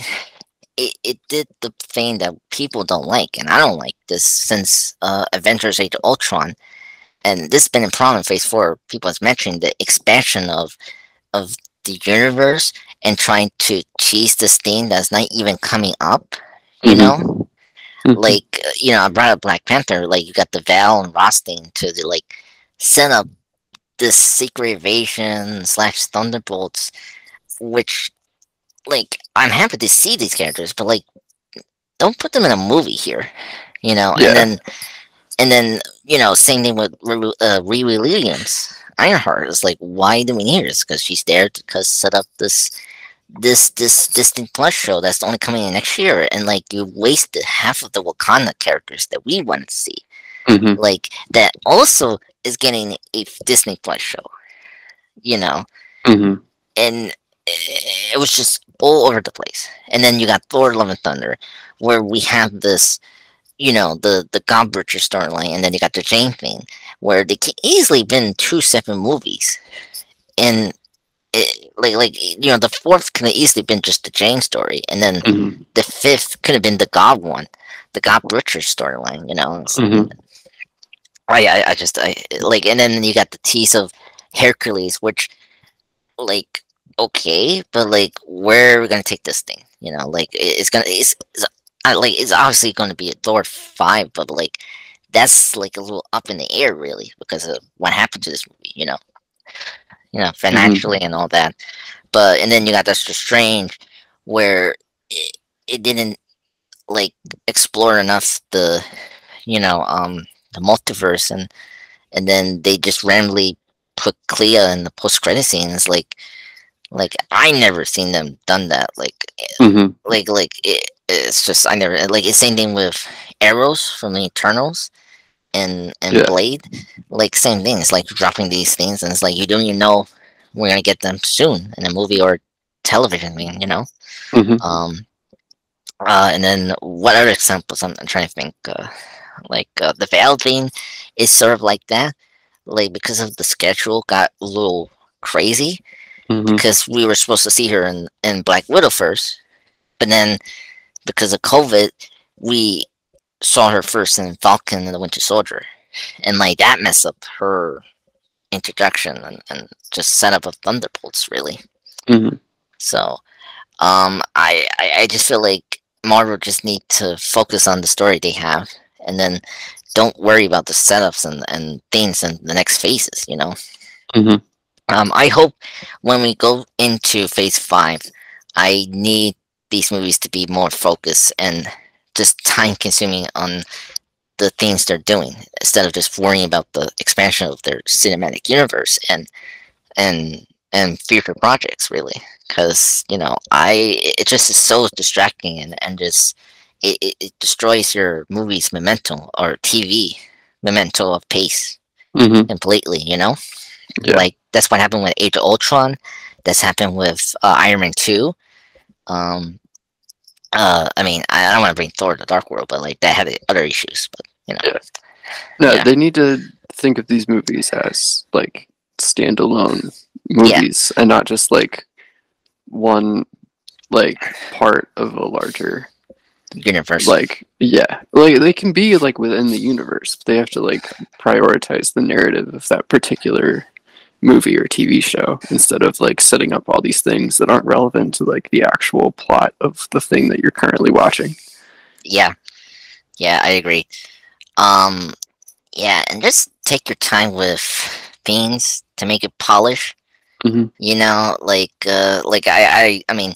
it did the thing that people don't like, and I don't like this since Avengers Age of Ultron, and this has been a problem in Phase 4. People has mentioned the expansion of the universe and trying to cheese this thing that's not even coming up. You Hmm. know, Hmm. like I brought up Black Panther. Like you got the Val and Ross thing to like set up this secret invasion slash Thunderbolts, which like I'm happy to see these characters, but like don't put them in a movie here, and Yeah. then same thing with Riri Williams. Ironheart is like, why do we need her? Because she's there because set up this Disney Plus show that's only coming in next year, and like you wasted half of the Wakanda characters that we want to see, Hmm. like that also is getting a Disney Plus show, you know, Hmm. and it was just all over the place. And then you got Thor: Love and Thunder, where we have this the God Butcher storyline, and then you got the Jane thing, where they can easily been two separate movies, and the fourth could have easily been just the Jane story, and then Hmm. the fifth could have been the God one, the God Butcher storyline. Hmm. And then you got the tease of Hercules, which, like, okay, but like, where are we gonna take this thing? It's obviously gonna be a Thor 5, but like, that's like a little up in the air, really, because of what happened to this movie. Hmm. Financially and all that. But and then you got Doctor Strange, where it didn't like explore enough the multiverse, and then they just randomly put Clea in the post credit scenes. Like I never seen them done that. Hmm. It's just I never like it's same thing with Arrows from the Eternals and Yeah. Blade. Like same thing. It's like dropping these things, and it's like you don't even know we're gonna get them soon in a movie or television. Hmm. Um, and then what other examples? I'm trying to think. The Veil thing is sort of like that. Like because of the schedule got a little crazy Hmm. because we were supposed to see her in Black Widow first, but then because of COVID, we saw her first in Falcon and the Winter Soldier, and like that messed up her introduction and just setup of Thunderbolts really. Hmm. So I just feel like Marvel just need to focus on the story they have, and then don't worry about the setups and things in the next phases. Hmm. I hope when we go into phase 5, I need these movies to be more focused and just time consuming on the things they're doing instead of just worrying about the expansion of their cinematic universe and and future projects really, because I it just is so distracting, and just it destroys your movie's memento or TV memento of pace Hmm. completely. Yeah. Like that's what happened with Age of Ultron. That's happened with Iron Man 2. um I mean, I don't want to bring Thor to the Dark World, but like that had other issues, but Yeah. No, yeah, they need to think of these movies as like standalone yeah, movies and not just like one like part of a larger universe. like yeah. Like they can be like within the universe, but they have to like prioritize the narrative of that particular movie or TV show instead of like setting up all these things that aren't relevant to like the actual plot of the thing that you're currently watching. Yeah, yeah, I agree. um Yeah, and just take your time with things to make it polish. Hmm. I mean,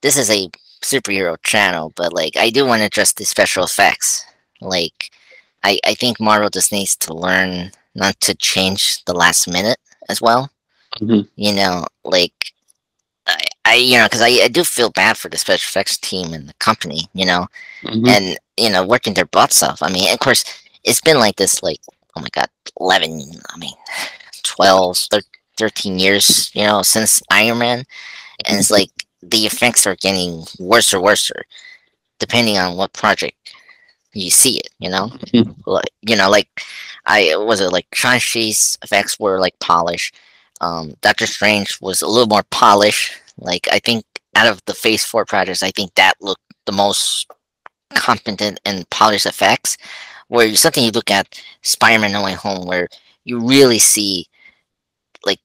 this is a superhero channel, but like I do want to address the special effects. Like, I think Marvel just needs to learn not to change the last minute as well. Hmm. Like because I do feel bad for the special effects team and the company. Hmm. And working their butts off. I mean, of course, it's been like this, like, oh my god, 11, I mean, 12, 13 years, since Iron Man, and it's like the effects are getting worse or worse, depending on what project you see it. Like I was it like Shang-Chi's effects were like polished. Doctor Strange was a little more polished. Like I think out of the Phase 4 projects, I think that looked the most competent and polished effects. Where something you look at Spider-Man No Way Home, where you really see like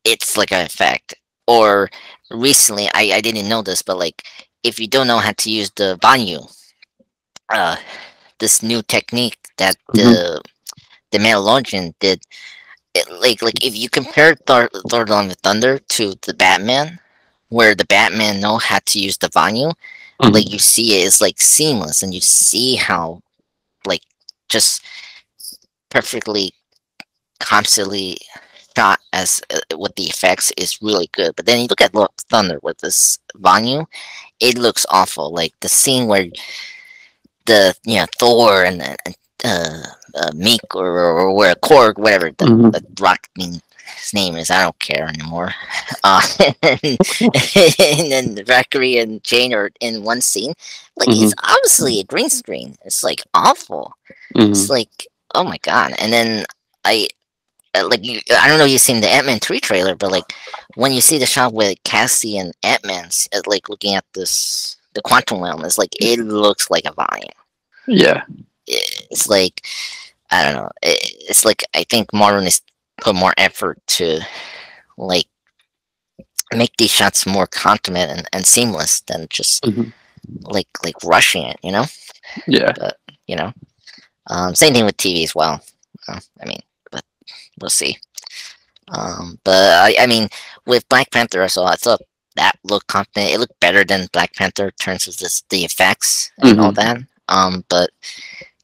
it's like an effect. Or recently, I didn't know this, but like if you don't know how to use the Banyu, uh, this new technique that Hmm. the Mandalorian did, like if you compare Thor: Love and Thunder to the Batman, where the Batman know how to use the Banyu, like Hmm. you see it's like seamless, and you see how like just perfectly constantly shot as with the effects is really good. But then you look at Thunder with this Vanyu, it looks awful. Like the scene where the Thor and Meek or where Korg, whatever Hmm. the rock thing his name is, I don't care anymore. Uh, and, and then Valkyrie and Jane are in one scene. Like Hmm. it's obviously a green screen. It's like awful. Hmm. It's like, oh my god. And then I I don't know if you've seen the Ant-Man 3 trailer, but like when you see the shot with Cassie and Ant-Man's like looking at the quantum realm, it's like it looks like a volume. Yeah. It's like I don't know. It's like I think Marvel needs to put more effort to like make these shots more consummate and seamless than just Mhm. like rushing it, you know. Yeah. But you know, same thing with TV as well. I mean, but we'll see. But I mean, with Black Panther, also I thought that looked confident. It looked better than Black Panther in terms of the effects and all that. But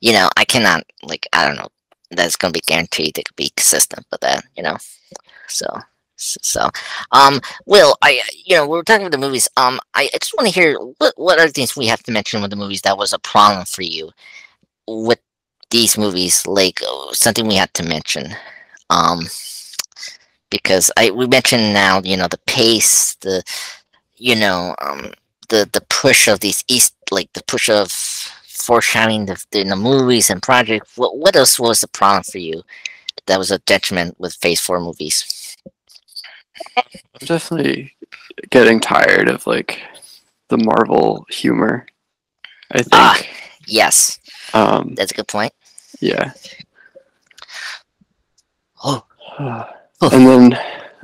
you know, I cannot like I don't know. That's gonna be guaranteed. It could be consistent with that, you know. So, so, Will, we're talking about the movies. I just want to hear what are things we have to mention with the movies that was a problem for you with these movies, like something we had to mention. Um, because we mentioned now, you know, the pace, you know, the push of these like the push of foreshadowing in the movies and projects. What else was the problem for you that was a detriment with Phase 4 movies? I'm definitely getting tired of like the Marvel humor. I think. Yes. That's a good point. Yeah. Oh. And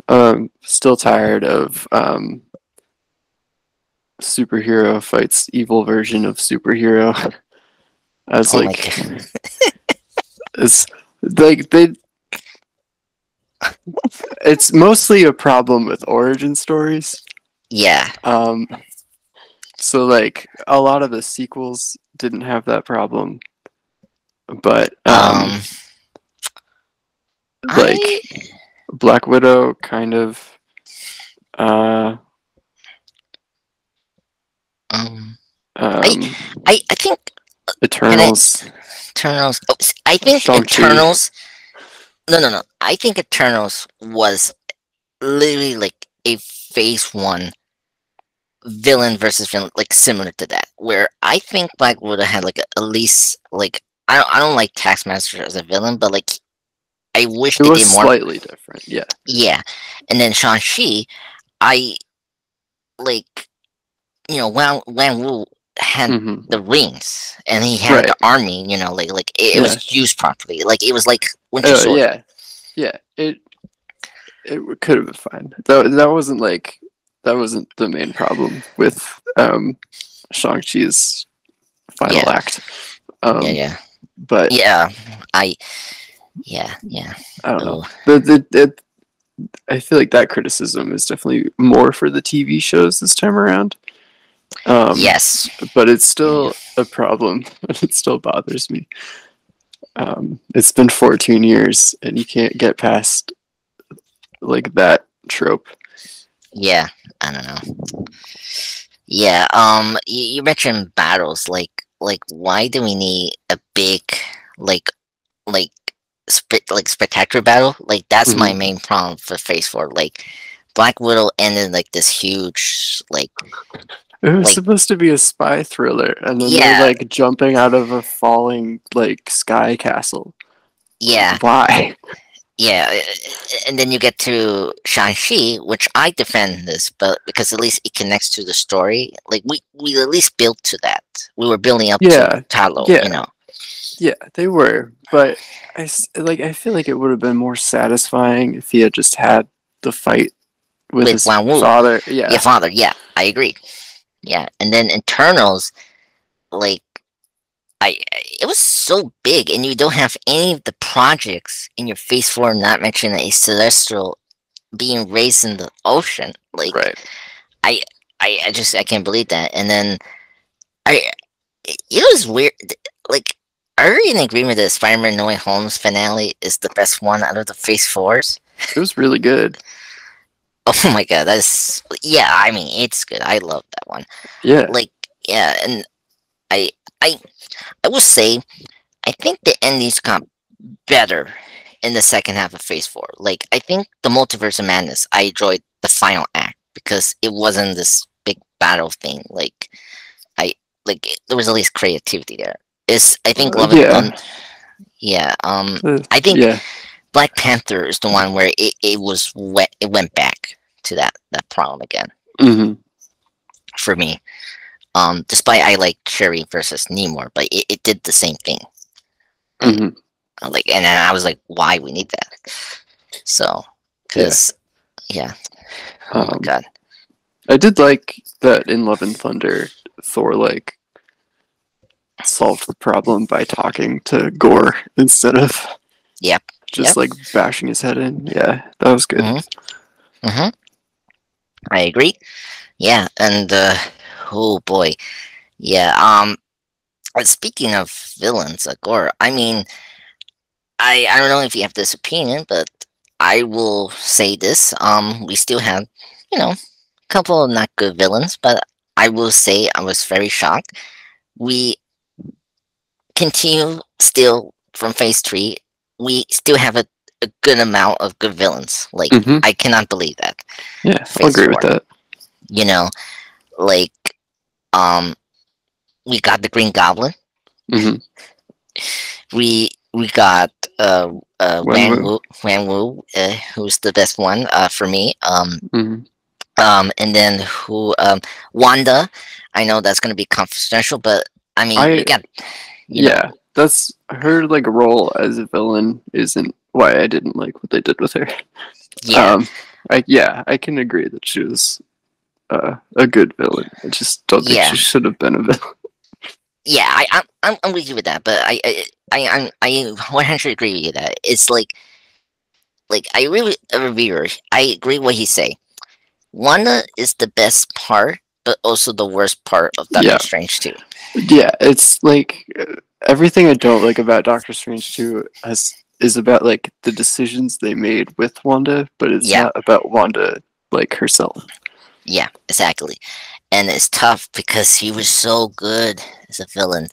then still tired of superhero fights evil version of superhero. As Oh like it's like it's mostly a problem with origin stories. Yeah. So like a lot of the sequels didn't have that problem. But like Black Widow kind of I think Eternals. Eternals. Oh, I think Shang-Chi. Eternals. No. I think Eternals was literally like a Phase 1 villain versus villain, like similar to that. Where I think Black Widow had like at least like I don't like Taskmaster as a villain, but like I wish it they was did more. Slightly different, yeah. Yeah, and then Shang-Chi, I like you know when Wu had the rings and he had the army, you know, like it was used properly. Like it was like Winter Soldier. Yeah. It could have been fine. That wasn't the main problem with Shang-Chi's final act. But I don't know. I feel like that criticism is definitely more for the TV shows this time around. Yes, but it's still a problem. It still bothers me. It's been 14 years, and you can't get past like that trope. Yeah, I don't know. Yeah, you mentioned battles. Like why do we need a big like spectacular battle? Like that's my main problem for Phase 4. Like Black Widow ended like this huge like. It was supposed to be a spy thriller, and then they're like jumping out of a falling like sky castle. Yeah. Why? Yeah, and then you get to Shang-Chi, which I defend this, but because at least it connects to the story. Like we at least built to that. We were building up to Talo, you know. Yeah, they were, but I feel like it would have been more satisfying if he had just had the fight with his father. Yeah, your father. Yeah, I agree. Yeah, and then Eternals, like it was so big, and you don't have any of the projects in your Phase 4, not mentioning a celestial being raised in the ocean. Like, I can't believe that. And then it was weird. Like, are you in agreement that Spider-Man No Way Home's finale is the best one out of the Phase 4s? It was really good. Oh my god, I mean, it's good. I love that one. Yeah. Like, yeah, and I will say, I think the endings got better in the second half of Phase 4. Like, I think the Multiverse of Madness, I enjoyed the final act because it wasn't this big battle thing. Like, there was at least creativity there. I think Love and Thunder. Yeah. I think Black Panther is the one where it went back to that problem again Hmm. for me. Despite I like Shuri versus Namor, but it did the same thing. Hmm. Like, and then I was like, why we need that? So, because yeah, oh my Um, god, I did like that in Love and Thunder, Thor like solved the problem by talking to Gore instead of yep, just yep, like bashing his head in. Yeah, that was good. hmm hmm I agree. Yeah, and oh boy, yeah. Speaking of villains, Gore. I mean, I don't know if you have this opinion, but I will say this. We still have, a couple of not good villains, but I will say I was very shocked. We continue still from phase 3. We still have a good amount of good villains. Like, Hmm. I cannot believe that. Yeah, I'll Phase agree with 4. that. You know, like, um, we got the Green Goblin. Hmm. We got Wenwu. Wan Wu, who's the best one for me. Hmm. And then who Wanda. I know that's gonna be confidential, but I mean we I got Yeah, that's her like role as a villain isn't why I didn't like what they did with her. yeah, Um, I can agree that she was a good villain. I just don't think she yeah, should have been a villain. yeah. I'm with you with that, but I 100 agree with you that it's like I really a reviewer. I agree what he say. Wanda is the best part, but also the worst part of Doctor Yeah, Strange too. yeah. It's like everything I don't like about Doctor Strange 2 is about like the decisions they made with Wanda, but it's Yeah, not about Wanda like herself. yeah, exactly. And it's tough because he was so good as a villain.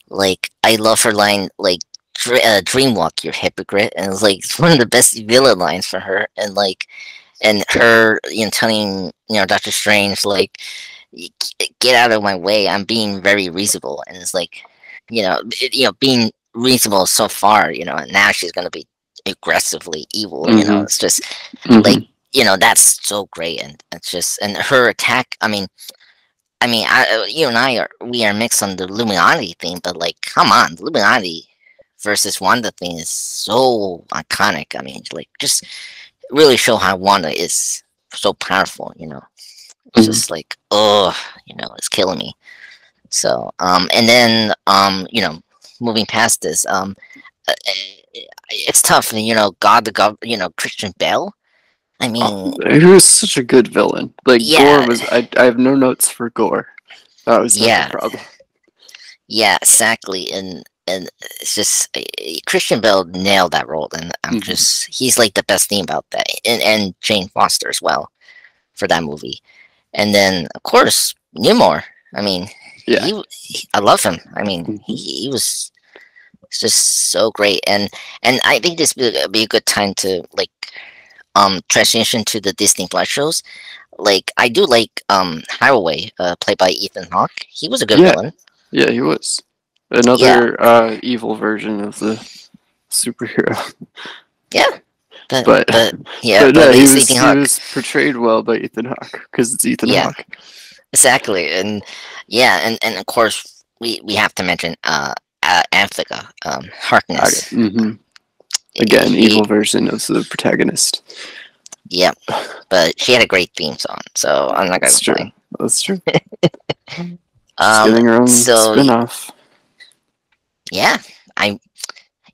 Like I love her line, like "Dreamwalk, you hypocrite," and it's like it's one of the best villain lines for her. And like, and her, telling Doctor Strange like, Get out of my way, I'm being very reasonable," and it's like, being reasonable so far, and now she's gonna be aggressively evil. Hmm. It's just like, Hmm. that's so great, and it's just and her attack. You and I we are mixed on the Illuminati thing, but like, come on, the Illuminati versus Wanda thing is so iconic. I mean, like, just really show how Wanda is so powerful. It's Hmm. just like, oh, it's killing me. So, and then, moving past this, it's tough. God, Christian Bale. I mean, He was such a good villain. Like Gore yeah, was. I have no notes for Gore. That was not the yeah, problem. yeah, exactly. And it's just Christian Bale nailed that role, and Hmm. he's like the best thing about that, and Jane Foster as well for that movie. And then of course Newmore. I mean, Yeah. I love him. I mean, Hmm. he was just so great, and I think this would be a good time to like transition to the Disney Plus shows. Like I do like Haraway, played by Ethan Hawke. He was a good Yeah. villain. Yeah. He was Yeah, another evil version of the superhero. yeah, but But but yeah, but but no, it's Ethan he Hawke. was portrayed well by Ethan Hawke because it's Ethan Yeah, Hawke. exactly, and yeah, and of course we have to mention Amphica, Harkness. Hmm. Again, She evil version of the protagonist. Yeah, but she had a great theme song, so I'm not gonna That's true. complain. That's true. She's getting her own So spin-off. yeah, I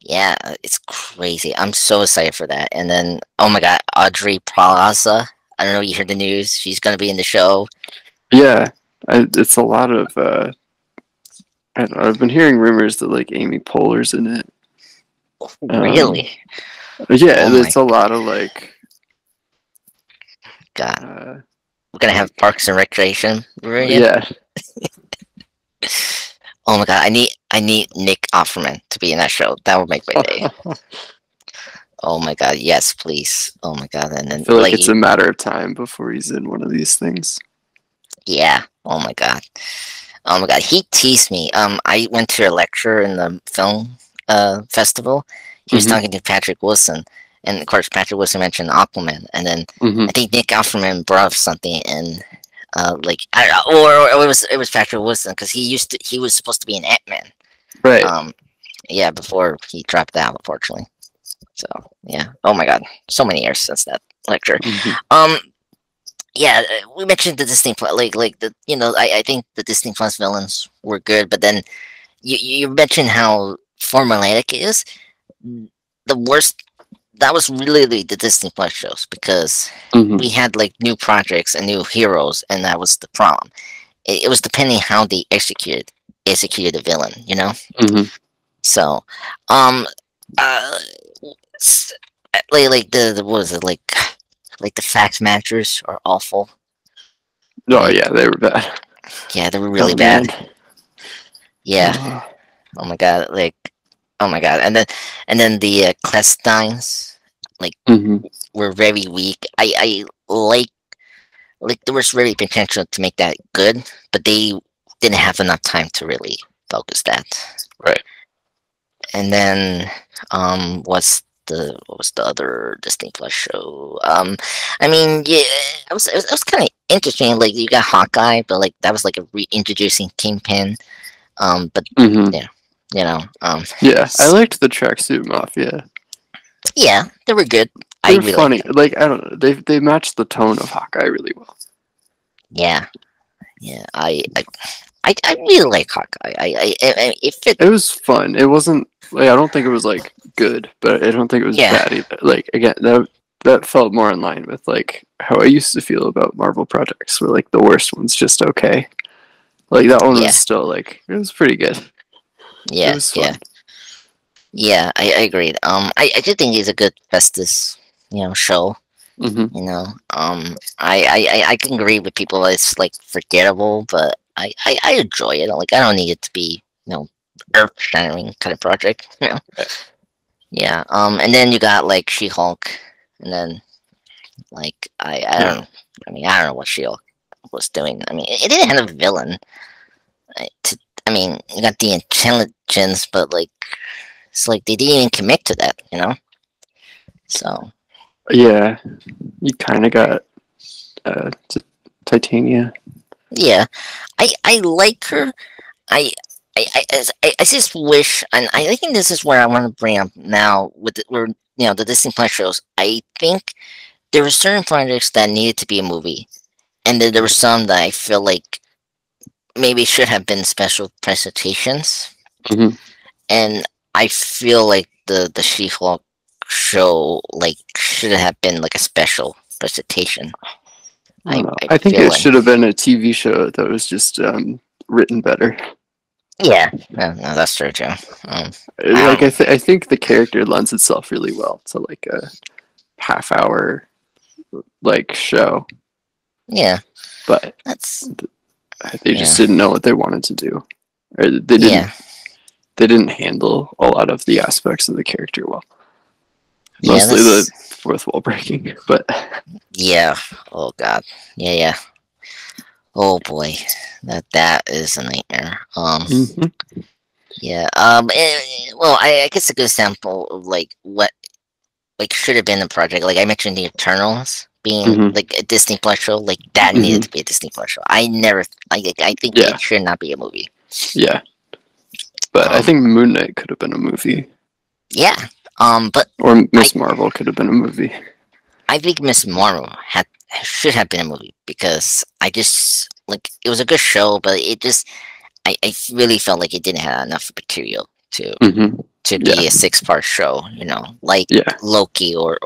yeah, it's crazy. I'm so excited for that. And then, oh my God, Audrey Plaza. I don't know if you heard the news. She's gonna be in the show. Yeah, it's a lot of. I don't know, I've been hearing rumors that like Amy Poehler's in it. Um, Really? yeah, Oh my it's a lot of like, God, uh, we're gonna have like Parks and Recreation reunion. yeah, Oh my God, I need Nick Offerman to be in that show. That would make my day. I Oh my God, yes, please. Oh my God, and then feel like like, it's a matter of time before he's in one of these things. yeah. Oh my God. Oh my God, he teased me. I went to a lecture in the film festival. He was Hmm. talking to Patrick Wilson, and of course Patrick Wilson mentioned Aquaman, and then Hmm. I think Nick Offerman brought up something, and like I don't know, or it was Patrick Wilson because he was supposed to be an Ant-Man. Right. Yeah, before he dropped out, unfortunately. So yeah, oh my god, so many years since that lecture. Hmm. Um, yeah, we mentioned the Disney Plus, like the I think the Disney Plus villains were good, but then you mentioned how formulaic it is. The worst that was really the Disney Plus shows because Hmm. we had like new projects and new heroes, and that was the problem. It was depending how they executed the villain, you know. Hmm. So, um, uh, s- like the what was it like the fact matchers are awful. Oh Like yeah, they were bad. yeah, they were really Oh man. bad. Yeah. Oh my god. Like oh my god. And then the Clestines like Hmm. were very weak. I like there was really potential to make that good, but they didn't have enough time to really focus that. Right. And then what was the other Disney Plus show? I mean, yeah, it was kind of interesting. Like you got Hawkeye, but like that was like a reintroducing Kingpin. But Hmm. yeah, you know, Yeah, I liked the Tracksuit Mafia. yeah, they were good. I They're really funny. liked them. Like I don't know, they matched the tone of Hawkeye really well. Yeah, yeah, I really like Hawkeye. It fit. It was fun. It wasn't like I don't think it was like good, but I don't think it was Yeah, bad either. Like again, that felt more in line with like how I used to feel about Marvel projects, where like the worst one's just okay. Like that one was yeah, still like it was pretty good. It yeah, was yeah, fun. yeah. I agreed. I do think it's a good Festus, show. Hmm. I can agree with people that it's like forgettable, but I enjoy it. Like I don't need it to be earth shattering kind of project. Yeah. And then you got like She Hulk, and then like I Yeah. don't. I mean I don't know what She Hulk was doing. I mean it didn't have a villain. I mean you got the intelligence, but like it's like they didn't even commit to that. So Yeah, you kind of got Titania. yeah, I like her. I I just wish, and I think this is where I want to bring up now with where the Disney Plus shows. I think there were certain projects that needed to be a movie, and then there were some that I feel like maybe should have been special presentations. Hmm. And I feel like the She-Hulk show like should have been like a special presentation. I don't know. I I think feel it like should have been a TV show that was just written better. yeah, no, that's true too. I Like don't. I think the character lends itself really well to like a half hour like show, Yeah, but that's they just yeah, didn't know what they wanted to do, or yeah, they didn't handle a lot of the aspects of the character well. yeah. Mostly the That's fourth wall breaking, but yeah. Oh God. Yeah, yeah. Oh boy, that is a nightmare. Mhm. Yeah. Well, I guess a good example of like what like should have been a project. Like I mentioned, the Eternals being Mhm. like a Disney Plus show. Like that needed Mhm. to be a Disney Plus show. I never. I think Yeah, it should not be a movie. yeah. But I Um. think Moon Knight could have been a movie, Yeah. But or I Miss Marvel could have been a movie. I think Miss Marvel had should have been a movie because I just like it was a good show, but it just I really felt like it didn't have enough material Hmm. to Yeah, be a 6-part show, like yeah. Loki or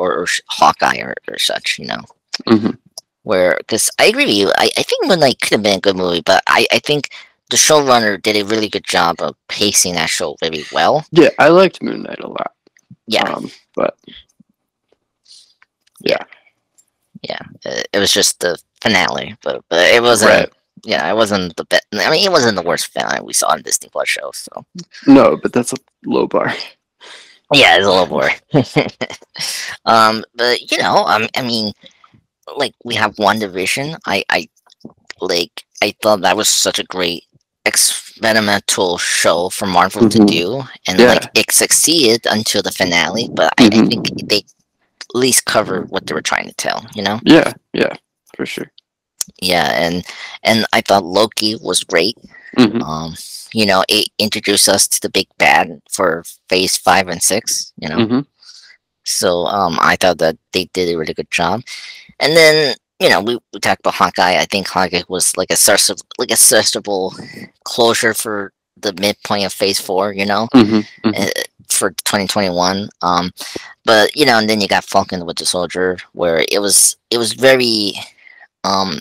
Hawkeye or such, Hmm. where because I agree with you, I think Moon Knight could have been a good movie, but I think the showrunner did a really good job of pacing that show very well. Yeah, I liked Moon Knight a lot. Yeah, But yeah, yeah, yeah. It was just the finale, but it wasn't. right. Yeah, it wasn't the best. I mean, it wasn't the worst finale we saw in Disney Plus show. So No, but that's a low bar. yeah, it's a little boring. But I mean, like we have WandaVision. I thought that was such a great experimental show for Marvel to Hmm. do, and Yeah. like it succeeded until the finale. But I think Hmm. least cover what they were trying to tell, you know? Yeah, yeah, for sure. Yeah, and I thought Loki was great. Hmm. Um, it introduced us to the big bad for Phase 5 and 6. Hmm. So I thought that they did a really good job. And then we talked about Hawkeye. I think Hawkeye was like a sensible closure for the midpoint of Phase 4. Hmm. Hmm. uh, for 2021. But and then you got Falcon the Winter Soldier, where it was very um,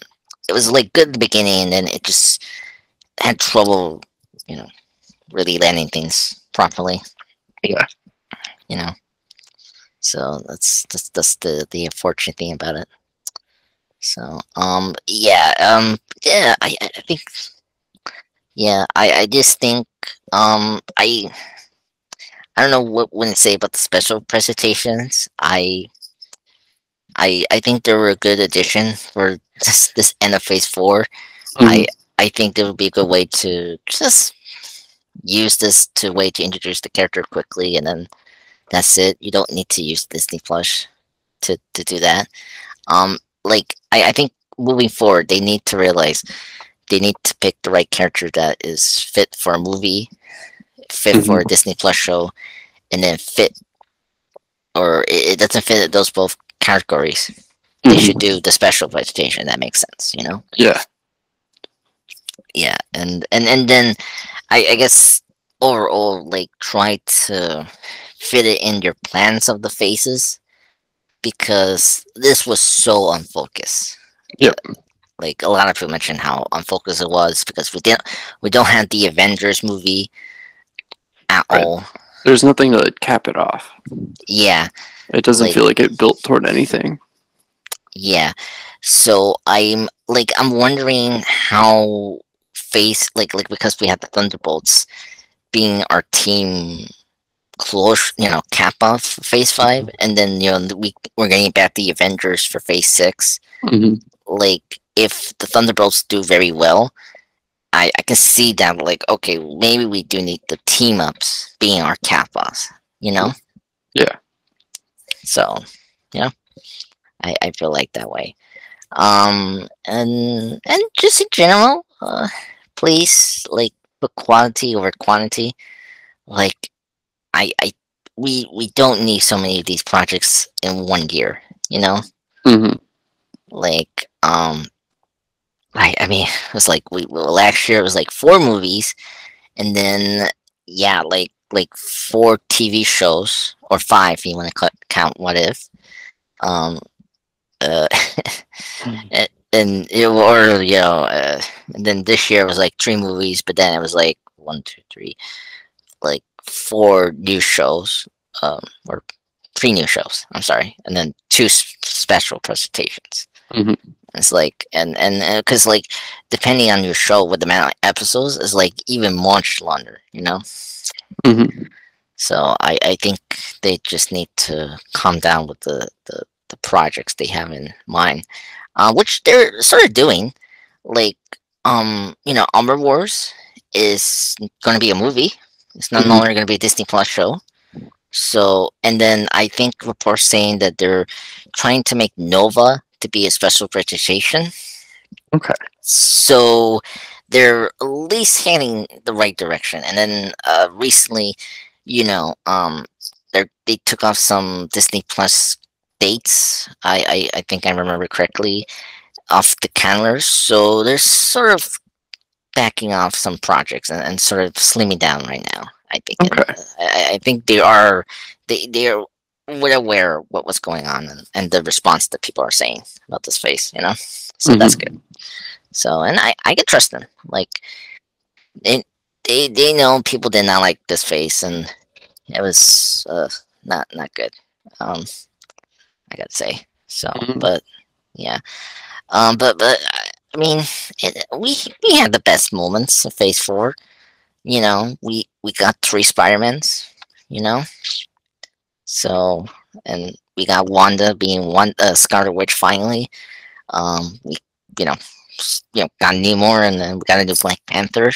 it was like good at the beginning, and then it just had trouble, you know, really landing things properly. Yeah. You know, so that's the unfortunate thing about it. So yeah, I think yeah, I just think I don't know what to say about the special presentations. I think they were a good addition for this end of Phase 4. Hmm. I think there would be a good way to just use this to way to introduce the character quickly, and then that's it. You don't need to use Disney Plus to do that. I think moving forward, they need to realize they need to pick the right character that is fit for a movie, fit for a Hmm. Disney Plus show, and then fit or it doesn't fit those both categories. They should Hmm. do the special presentation. That makes sense. Yeah. Yeah, and then I guess overall, like, try to fit it in your plans of the faces because this was so unfocused. Uh, Yep. like a lot of people mentioned how unfocused it was because we don't have the Avengers movie at Right. all. There's nothing to like, cap it off. Yeah, It doesn't like feel like it built toward anything. yeah. So I'm wondering how face like because we have the Thunderbolts being our team close, cap off for Phase 5, and then we're getting back the Avengers for Phase 6. Hmm. Like, if the Thunderbolts do very well, I can see that, like, okay, maybe we do need the team ups being our cap offs, you know. Yeah. So yeah, I feel like that way. And just in general, please, like, put quality over quantity. Like, I we don't need so many of these projects in one year, you know? Hmm. Like, I mean, it was like last year it was like 4 movies, and then yeah, like 4 TV shows, or 5 if you want to count What If. Um, uh, and and then this year was like 3 movies, but then it was like one, two, three, like 4 new shows, or 3 new shows. I'm sorry, and then 2 special presentations. Hmm. It's like, and because, like, depending on your show, with the amount of episodes is like even much longer. Hmm. So I think they just need to calm down with the projects they have in mind, which they're sort of doing. Like, Armor Wars is going to be a movie. It's no Hmm. longer going to be a Disney Plus show. So, and then I think reports saying that they're trying to make Nova to be a special presentation. Okay. So they're at least heading the right direction. And then recently, they took off some Disney Plus dates. I think I remember correctly, off the calendars. So they're sort of backing off some projects, and sort of slimming down right now. I think, and Okay. I think they are well aware of what was going on, and the response that people are saying about this face. So that's good. Hmm. So, and I can trust them. Like, they they know people did not like this face, and it was not good. Um, I gotta say. So, Hmm. but yeah. I mean, we had the best moments of Phase 4. We got 3 Spider-Mans. You know, so, and we got Wanda being Scarlet Witch finally. We you know got Namor, and then we got a new Black Panther.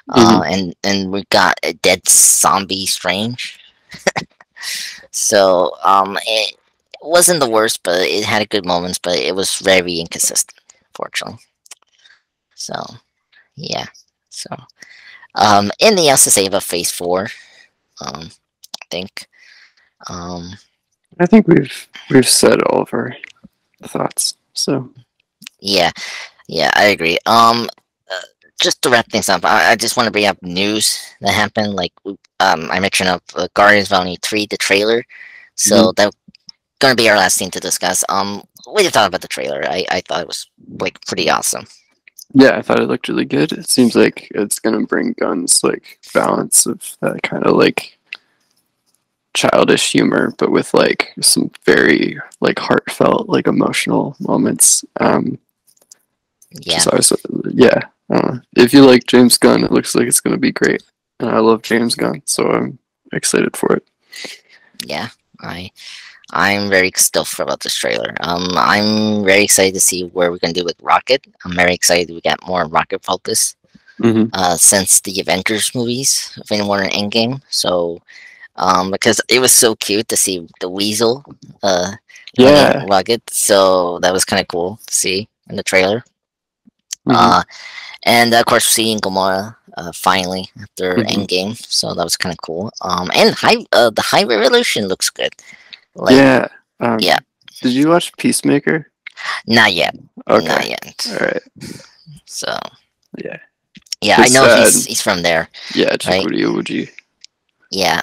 Hmm. And we got a dead zombie Strange. So wasn't the worst, but it had good moments, but it was very inconsistent, fortunately. So yeah. So anything else to say about Phase 4? I think. Um, I think we've said all of our thoughts. So yeah, yeah, I agree. Just to wrap things up, I just want to bring up news that happened. Like, I mentioned of Guardians Volume 3, the trailer. So mhm. that's gonna be our last thing to discuss. What do you thought about the trailer? I thought it was like pretty awesome. Yeah, I thought it looked really good. It seems like it's gonna bring Gunn's like balance of that kind of like childish humor, but with like some very like heartfelt, like emotional moments. Yeah, Just always, yeah. If you like James Gunn, it looks like it's gonna be great, and I love James Gunn, so I'm excited for it. yeah. I'm very stoked about this trailer. I'm very excited to see where we're gonna do with Rocket. I'm very excited we got more Rocket focus. Hmm. Since the Avengers movies, Infinity War and Endgame. So, because it was so cute to see the Weasel, running Yeah. Rocket. So that was kind of cool to see in the trailer. Hmm. Uh, and of course seeing Gamora, finally after Hmm. Endgame. So that was kind of cool. And the High Revolution looks good. Like, Yeah. yeah, Did you watch Peacemaker? not yet, not Okay. All yet. right. So Yeah. yeah, I Because know he's from there, yeah, right? Chukwudi Iwuji. Yeah,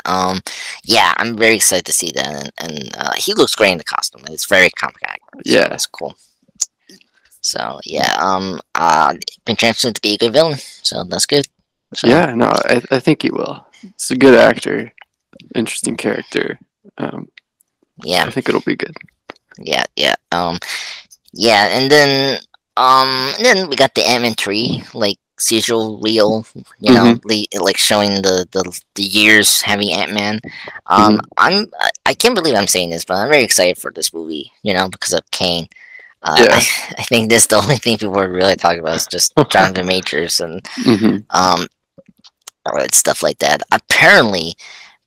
yeah, I'm very excited to see that, and he looks great in the costume. It's very compact, so Yeah. that's cool. So yeah, been transferred to be a good villain, so that's good. So Yeah. No, I think he will. It's a good actor, interesting character. Um, yeah, I think it'll be good. yeah, yeah, and then we got the M3 like Sigil Wheel, Hmm. like showing the years having Ant-Man. Hmm. I can't believe I'm saying this, but I'm very excited for this movie, because of Kane. I Yeah. I think this the only thing people are really talking about is just Jonathan Majors and Hmm. um stuff like that. Apparently,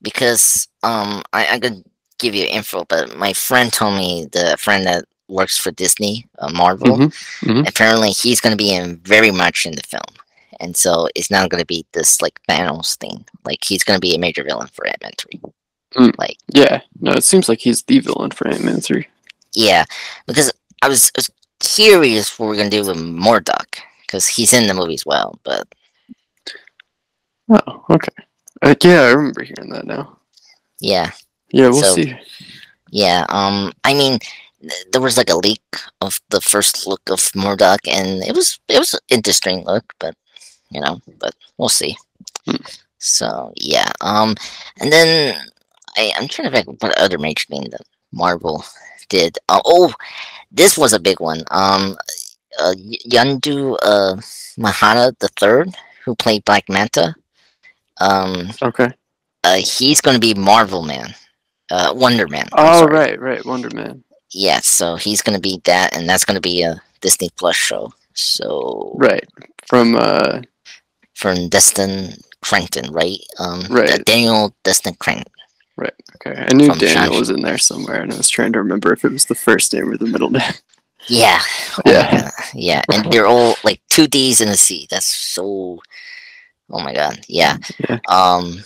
because I could give you info, but my friend told me, the friend that works for Disney, Marvel. Hmm. Hmm. Apparently, he's going to be in very much in the film, and so it's not going to be this like Thanos thing. Like he's going to be a major villain for Ant-Man 3. Mm. Like, Yeah. No, it seems like he's the villain for Ant-Man 3. yeah, because I was curious what we're going to do with Murdoch because he's in the movie as well. But Oh, okay. Yeah, I remember hearing that now. yeah, Yeah, we'll so see. yeah, I mean, there was like a leak of the first look of Murdoch, and it was an interesting look, but we'll see. Hmm. So yeah, and then I'm trying to think what other major thing that Marvel did. Oh, this was a big one. Yandu Mahana the third, who played Black Manta. Um, Okay. he's going to be Marvel Man, Wonder Man. I'm Oh, sorry. right, right. Wonder Man. Yes, so he's going to be that, and that's going to be a Disney Plus show. So Right. From from Destin Crankton, right? right, Daniel Destin Crankton right. Okay. I knew from Daniel Shang-Chi. was in there somewhere, and I was trying to remember if it was the first name or the middle name. Yeah. Oh my Yeah. god. Yeah, and they're all like two D's in a C. That's so. Oh my god. Yeah. Yeah. Um.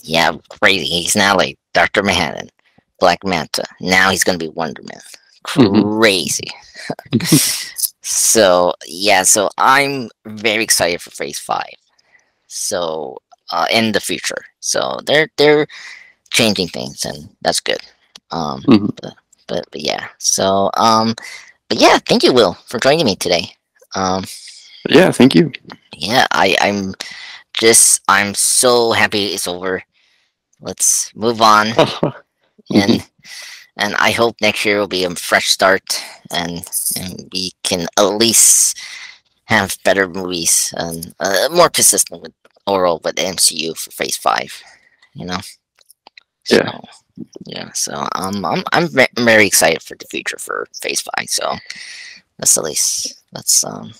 Yeah. Crazy. He's now like Doctor Manhattan, Black Manta. Now he's gonna be Wonder Man. Hmm. Crazy. So yeah. So I'm very excited for Phase 5. So in the future. So they're changing things, and that's good. Um. Hmm. But but yeah. So But yeah, thank you, Will, for joining me today. Um, Yeah. Thank you. yeah, I'm so happy it's over. Let's move on, Hmm. and and I hope next year will be a fresh start, and we can at least have better movies and more consistent with overall with the MCU for Phase 5. You know, so Yeah. yeah, so very excited for the future for Phase 5. So that's um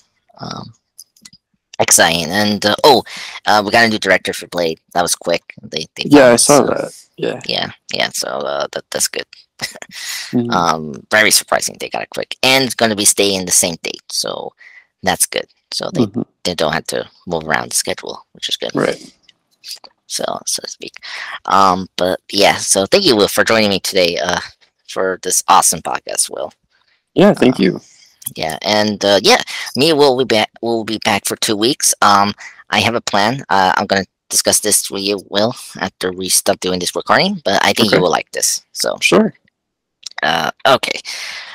exciting. And we got a new director for Blade. That was quick. They Yeah. found I us. saw So that. Yeah. yeah, yeah. So that's good. Mhm. Very surprising they got it quick, and it's going to be staying the same date, so that's good. So Mhm. they don't have to move around the schedule, which is good. Right. So to speak. But yeah, so thank you, Will, for joining me today. For this awesome podcast, Will. Yeah. Uh, Thank you. yeah, and yeah, me will be back. We'll be back for 2 weeks. I have a plan. I'm gonna discuss this with you, Will, after we stop doing this recording. But I think you Okay. will like this. So, Sure. okay.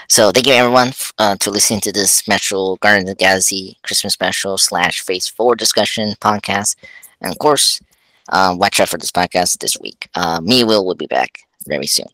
So thank you everyone to listening to this Metro Guardians of the Galaxy Christmas special / Phase 4 discussion podcast, and of course, watch out for this podcast this week. Me, Will be back very soon.